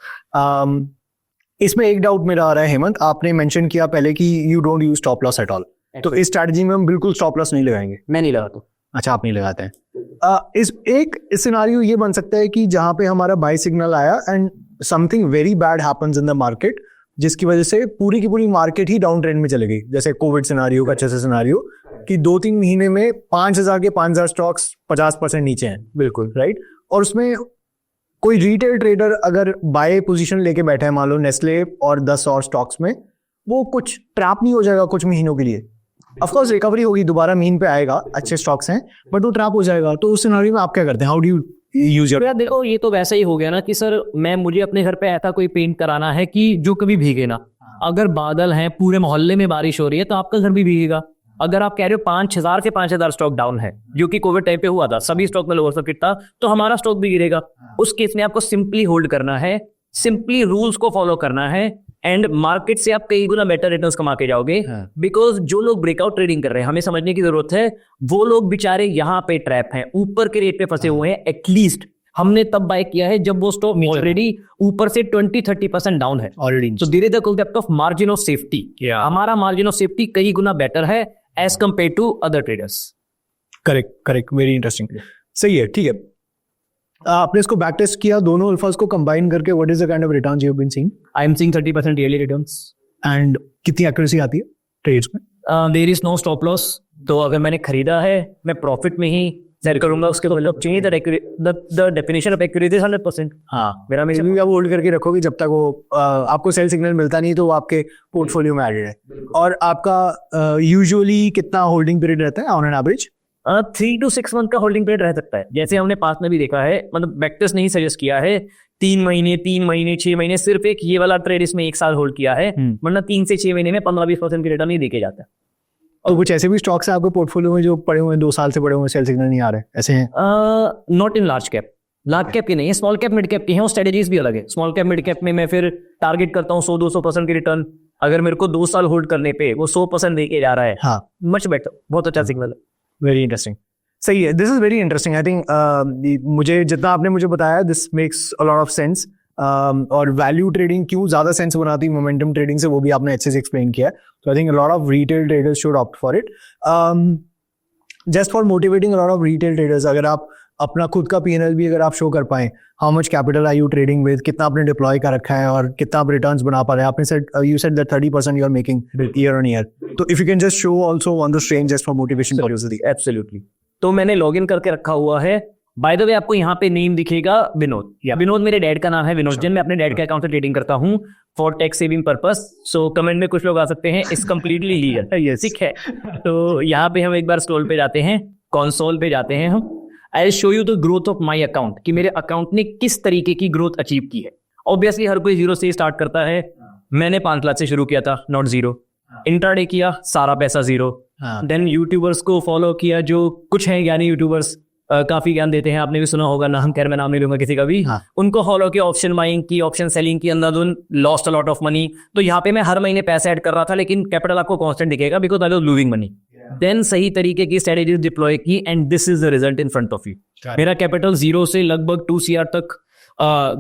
इसमें एक डाउट मेरा आ रहा है हेमंत, आपने मेंशन किया पहले कि you don't use stop loss at all, तो इस स्ट्रेटजी में हम बिल्कुल स्टॉप लॉस नहीं लगाएंगे। मैं नहीं लगाता। अच्छा, आप नहीं लगाते हैं। इस सिनेरियो ये बन सकता है कि जहां पे हमारा बाय सिग्नल आया and something very bad happens in the market, जिसकी वजह से पूरी की पूरी मार्केट ही डाउन ट्रेंड में चले गई, जैसे कोविड सिनेरियो का अच्छे से सिनेरियो, कि 2-3 महीने में 5000 के 5000 स्टॉक्स 50% नीचे हैं। बिल्कुल, राइट। और उसमें कोई रिटेल ट्रेडर अगर बाय पोजीशन लेके बैठा है, मान लो नेस्ले और 10 और स्टॉक्स में, वो कुछ ट्रैप नहीं हो जाएगा कुछ महीनों के लिए? ऑफकोर्स रिकवरी होगी, दोबारा मीन पे आएगा, अच्छे स्टॉक्स हैं, बट वो ट्रैप हो जाएगा। तो उस सिनेरियो में आप क्या करते हैं? How do you use your? यार देखो, ये तो वैसा ही हो गया ना कि सर मुझे अपने घर पे ऐसा कोई पेंट कराना है कि जो कभी भीगे ना। अगर बादल हैं, पूरे मोहल्ले में बारिश हो रही है, तो आपका घर भी भीगेगा। अगर आप कह रहे हो 5000 के 5000 स्टॉक डाउन है, जो कि कोविड टाइम पे हुआ था, सभी स्टॉक में लोअर सर्किट था, तो हमारा स्टॉक भी गिरेगा। उस केस में आपको सिंपली होल्ड करना है, सिंपली रूल्स को फॉलो करना है, एंड मार्केट से आप कई गुना बेटर रिटर्न्स कमा के जाओगे। बिकॉज जो लोग ब्रेकआउट ट्रेडिंग कर रहे हैं, हमें समझने की जरूरत है, वो लोग बेचारे यहाँ पे ट्रैप हैं, ऊपर के रेट पे फंसे हुए हैं। एटलीस्ट हमने तब बाय किया है जब वो स्टॉक ऑलरेडी ऊपर से 20-30% डाउन है already. So there is the concept of margin of safety. हमारा मार्जिन ऑफ सेफ्टी कई गुना बेटर है as compare to other traders. Correct, very interesting. सही है, ठीक है। आपने इसको बैक टेस्ट किया, दोनों अल्फाज को कंबाइन करके, what is the kind of returns you have been seeing? I am seeing 30% yearly returns. And कितनी एक्यूरेसी आती है ट्रेड्स में? There is no stop loss, तो अगर मैंने खरीदा है, मैं प्रॉफिट में ही सेल करूंगा। उसके तो मतलब चाहिए the definition of accuracy is 100%। हाँ, मेरा भी आप होल्ड करके रखोगे जब तक वो आपको सेल सिग्नल मिलता नहीं, तो वो आपके पोर्टफोलियो में एडेड है। और आपका यूजुअली कितना होल्डिंग पीरियड रहता है on an average? 3 to 6 month का होल्डिंग पीरियड रह सकता है, जैसे हमने पास में भी देखा है। मतलब बैक्टर्स नहीं सजेस्ट किया है 3 महीने, 6 महीने, सिर्फ एक ये वाला ट्रेड इसमें 1 साल होल्ड किया है, वरना 3 से 6 महीने में 15-20% की रिटर्न ही देके जाता है। और कुछ ऐसे भी स्टॉक्स हैं आपके पोर्टफोलियो में जो पड़े हुए हैं, 2 साल से पड़े हुए हैं, सेल सिग्नल नहीं आ रहे, ऐसे हैं? नॉट इन लार्ज कैप के नहीं है, स्मॉल कैप मिड कैप के हैं, और स्ट्रेटेजीज भी अलग है। स्मॉल कैप मिड कैप में मैं फिर टारगेट करता हूँ 100-200% की रिटर्न। अगर मेरे को 2 साल होल्ड करने पे वो 100% देके जा रहा है, हाँ, मच बेटर, बहुत अच्छा सिग्नल है। वेरी इंटरेस्टिंग, सही है। This is very interesting. I think मुझे जितना आपने मुझे बताया, this makes a lot of sense. और वैल्यू ट्रेडिंग क्यों ज्यादा सेंस बनाती है मोमेंटम ट्रेडिंग से, वो भी आपने अच्छे से एक्सप्लेन किया है। तो I think a lot of retail traders should opt for it. Just for motivating a lot of retail traders, अगर आप अपना खुद का P&L भी अगर आप शो कर पाएं, how much capital R you trading with, कितना आपने डिप्लॉय कर रखा है और कितना आप रिटर्न्स बना पा रहे हैं। आपने you said that 30% you are making year on year, तो if you can just show also on the screen just for motivation curiosity. Absolutely. तो मैंने लॉगिन करके रखा हुआ है। बाय द वे, आपको यहाँ पे नेम दिखेगा विनोद। विनोद मेरे डैड का नाम है, विनोद जैन। मैं अपने डैड के अकाउंट से ट्रेडिंग करता हूँ for tax saving purpose. So comment में कुछ लोग आ सकते हैं, इट्स कंप्लीटली लीगल, ठीक है। तो यहाँ पे हम एक बार स्क्रॉल पे जाते हैं, कंसोल पे जाते हैं हम। I will show you the growth of my account, कि मेरे अकाउंट ने किस तरीके की ग्रोथ अचीव की है। ऑब्वियसली हर कोई 0 से स्टार्ट करता है। मैंने 5 लाख से शुरू किया था, नॉट 0। इंट्राडे किया, सारा पैसा 0। देन यूट्यूबर्स को फॉलो किया, जो कुछ है ज्ञानी यूट्यूबर्स, काफी ज्ञान देते हैं, आपने भी सुना होगा नाम, खैर मैं नाम नहीं लूंगा किसी का भी। उनको फॉलो किया, ऑप्शन बाइंग की, ऑप्शन सेलिंग की, अंधाधुन lost a lot of money. तो यहाँ पे मैं हर महीने पैसा ऐड कर रहा था, लेकिन कैपिटल आपको कांस्टेंट दिखेगा because I was losing money. Then सही तरीके की स्ट्रेटेजीज डिप्लॉय की, and this is the result in front of you. मेरा कैपिटल 0 से लगभग 2 CR तक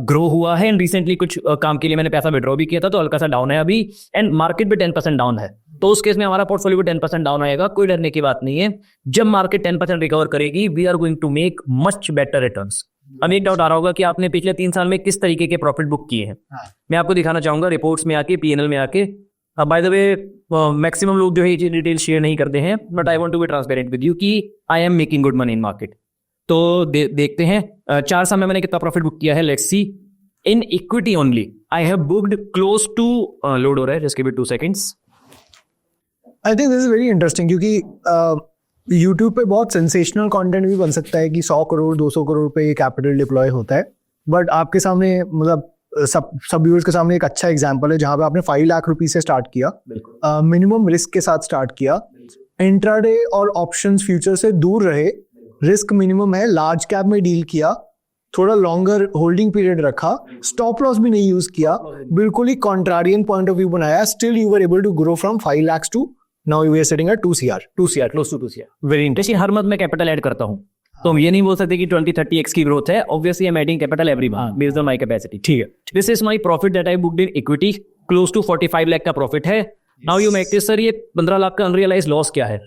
ग्रो हुआ है, एंड रिसेंटली कुछ काम के लिए मैंने पैसा विड्रॉ भी किया था, तो हल्का सा डाउन है अभी, एंड मार्केट भी 10% डाउन है। तो उस केस में हमारा पोर्टफोलियो भी 10% डाउन आएगा, कोई डरने की बात नहीं है। जब मार्केट 10% रिकवर करेगी, we are going to make much better returns. अब एक डाउट आ रहा होगा कि आपने पिछले 3 साल में किस तरीके के प्रॉफिट बुक किए हैं। मैं आपको दिखाना चाहूंगा रिपोर्ट्स में आके, PNL में आके। बाय द वे मैक्सिमम लोग जो है ये डिटेल शेयर नहीं करते हैं, but I want to be transparent with you कि I am making good money in market. तो देखते हैं 4 साल में मैंने कितना प्रॉफिट बुक किया है। Let's see, in equity only I have booked close to, load हो रहा है, just give it 2 seconds। I think this is very interesting, क्योंकि यूट्यूब पे बहुत सेंसेशनल कंटेंट भी बन सकता है कि 100 करोड़ 200 करोड़ पे ये कैपिटल डिप्लॉय होता है, बट आपके सामने मतलब सब व्यूअर्स के सामने एक अच्छा एग्जांपल है जहां पे आपने 5 लाख रुपीस से स्टार्ट किया, मिनिमम रिस्क के साथ स्टार्ट किया, इंट्राडे और ऑप्शंस फ्यूचर से दूर रहे, रिस्क मिनिमम है, लार्ज कैप में डील किया, थोड़ा लॉन्गर होल्डिंग पीरियड रखा, स्टॉप लॉस भी नहीं यूज किया, बिल्कुल ही कॉन्ट्रारियन पॉइंट ऑफ व्यू बनाया, still you were able to grow from 5 lakhs to now you are sitting at 2 CR, close to 2 CR। Very interesting. हर मंथ में कैपिटल ऐड करता हूँ, तो हम ये नहीं बोल सकते कि 20-30x की ग्रोथ है। Obviously I am adding capital every month based on my capacity. ठीक है, this is my profit that I booked in equity, close to 45 lakh का प्रॉफिट है। Now you make this, sir ये 15 लाख का अनरियलाइज लॉस क्या है?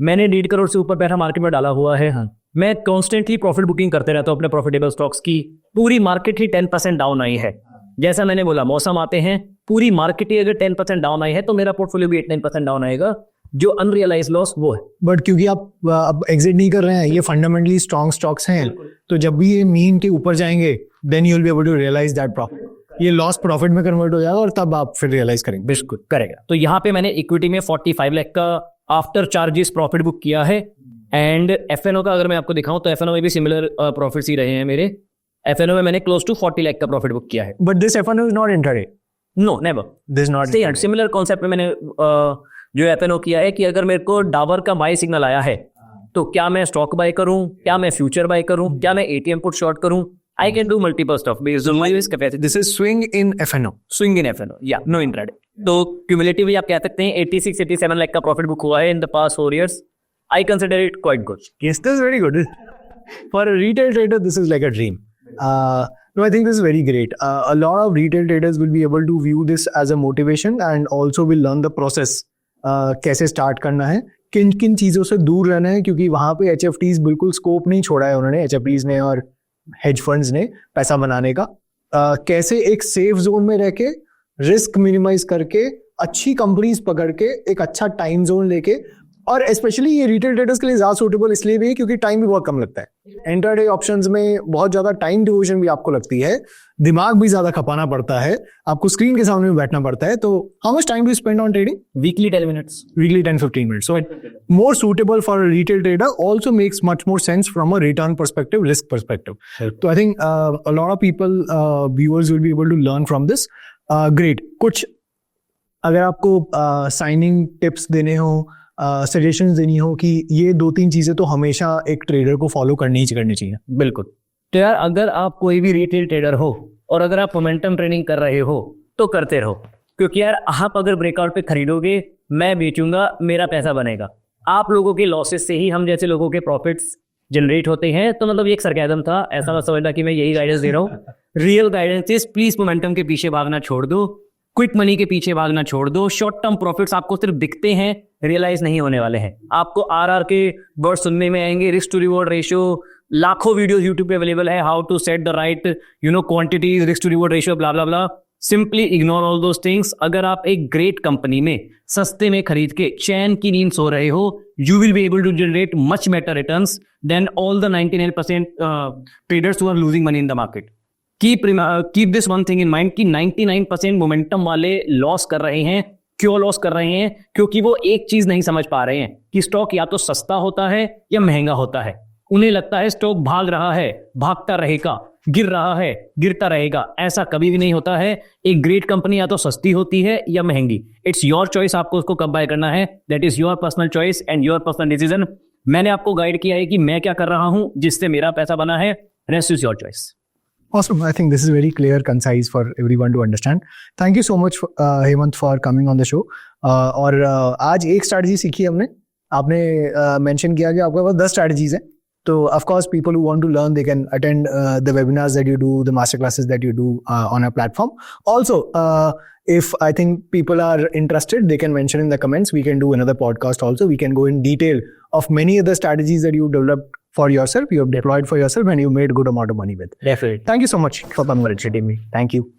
मैंने 1.5 करोड़ से ऊपर पैसा मार्केट में डाला हुआ है। मैं कॉन्स्टेंटली प्रॉफिट बुकिंग करते रहता हूँ अपने प्रॉफिटेबल स्टॉक्स की। पूरी मार्केट ही 10% डाउन आई है, जैसा मैंने बोला मौसम आते हैं, पूरी मार्केट ही अगर 10% डाउन आई है तो मेरा पोर्टफोलियो भी 8-9% डाउन आएगा, जो अनरियलाइज लॉस वो है। बट क्योंकि आप अब एग्जिट नहीं कर रहे हैं, ये फंडामेंटली स्ट्रॉन्ग स्टॉक्स हैं, तो जब भी ये मीन के ऊपर जाएंगे then you will be able to realise that profit, ये लॉस प्रॉफिट में कन्वर्ट हो जाएगा और तब आप फिर रियलाइज करेंगे। बिल्कुल करेगा। तो यहाँ पे मैंने इक्विटी में 45 लाख का आफ्टर चार्जेस प्रॉफिट बुक किया है, एंड FNO का अगर मैं आपको दिखाऊं तो FNO में भी सिमिलर प्रॉफिट्स ही रहे हैं मेरे। FNO में मैंने क्लोज टू 40 लाख का प्रॉफिट बुक किया है। But this FNO is not intraday. No, never. This not similar concept में मैंने जो FNO किया है कि अगर मेरे को डाबर का बाय सिग्नल आया है तो क्या मैं स्टॉक बाय करूं, क्या मैं फ्यूचर बाय करूं, क्या मैं ATM पुट शॉर्ट करूं। I can do multiple stuff based on my risk capacity. This is swing in FNO। Swing in FNO, या नो इंट्राडे। तो क्यूमुलेटिवली आप कह सकते हैं 86-87 लाख का प्रॉफिट बुक हुआ है in the past 4 years। I consider it quite good. Yes, this is very good. For a retail trader, this is like a dream. No, I think this is very great. A lot of retail traders will be able to view this as a motivation and also will learn the process. कैसे स्टार्ट करना है, किन किन चीज़ों से दूर रहना है, क्योंकि वहाँ पे HFTs बिल्कुल स्कोप नहीं छोड़ा है उन्होंने, HFTs ने और हेज फंड्स ने पैसा बनाने का। कैसे एक सेफ जोन में रह के रिस्क मिनिमाइज करके अच्छी कंपनीज पकड़ के एक अच्छा टाइम जोन लेके, और स्पेशली ये रिटेल ट्रेडर्स के लिए ज़्यादा सूटेबल इसलिए भी है क्योंकि टाइम भी बहुत कम लगता है। इंट्राडे ऑप्शंस में बहुत ज़्यादा टाइम डिवोशन भी आपको लगती है, दिमाग भी ज़्यादा खपाना पड़ता है, आपको स्क्रीन के सामने भी बैठना पड़ता है। तो how much time do you spend on trading? Weekly 10 minutes। Weekly 10-15 minutes। So more suitable for a retail trader, also makes much more sense from a return perspective, risk perspective. So I think a lot of people, viewers will be able to learn from this. Great। कुछ अगर आपको साइनिंग टिप्स देने हो, सजेशंस देनी हो कि ये 2-3 चीजें तो हमेशा एक ट्रेडर को फॉलो करनी चाहिए। बिल्कुल। तो यार अगर आप कोई भी रिटेल ट्रेडर हो और अगर आप मोमेंटम ट्रेडिंग कर रहे हो तो करते रहो, क्योंकि यार आप अगर ब्रेकआउट पे खरीदोगे, मैं बेचूंगा, मेरा पैसा बनेगा। आप लोगों के लॉसेस से ही हम जैसे लोगों के प्रॉफिट्स जनरेट होते हैं। तो मतलब ये एक सरकाज़म था, ऐसा मत समझना कि मैं यही गाइडेंस दे रहा हूँ। Real guidance is please momentum के पीछे भागना छोड़ दो, क्विक मनी के पीछे भागना छोड़ दो। शॉर्ट टर्म प्रॉफिट्स आपको सिर्फ दिखते हैं, रियलाइज नहीं होने वाले हैं। आपको RR के वर्ड सुनने में आएंगे, रिस्क टू रिवॉर्ड रेशियो, लाखों वीडियोस यूट्यूब पे अवेलेबल है, how to set the right quantities, risk to reward ratio, blah blah blah. Simply ignore all those things. अगर आप एक ग्रेट कंपनी में सस्ते में खरीद के चैन की नींद सो रहे हो, you will be able to generate much better returns than all the 99% traders who are losing money in the market. Keep this one thing in mind कि 99% मोमेंटम वाले लॉस कर रहे हैं। क्यों लॉस कर रहे हैं? क्योंकि वो एक चीज नहीं समझ पा रहे हैं कि स्टॉक या तो सस्ता होता है या महंगा होता है। उन्हें लगता है स्टॉक भाग रहा है, भागता रहेगा, गिर रहा है, गिरता रहेगा। ऐसा कभी भी नहीं होता है। एक ग्रेट कंपनी या तो सस्ती होती है या महंगी। इट्स योर चॉइस आपको उसको कब बाय करना है। That is your personal choice and your personal decision. मैंने आपको गाइड किया है कि मैं क्या कर रहा हूं जिससे मेरा पैसा बना है। Rest is your choice. Awesome. I think this is very clear, concise for everyone to understand. Thank you so much, Hemant, for coming on the show. और आज एक स्ट्रैटेजी सीखी हमने आपने मेंशन किया कि आपके पास 10 स्ट्रैटेजीज हैं. So, of course, people who want to learn, they can attend the webinars that you do, the master classes that you do on our platform. Also, if I think people are interested, they can mention in the comments. We can do another podcast also. We can go in detail of many other strategies that you developed for yourself, you have deployed for yourself, and you made good amount of money with. Definitely. Thank you so much for conversating me. Thank you.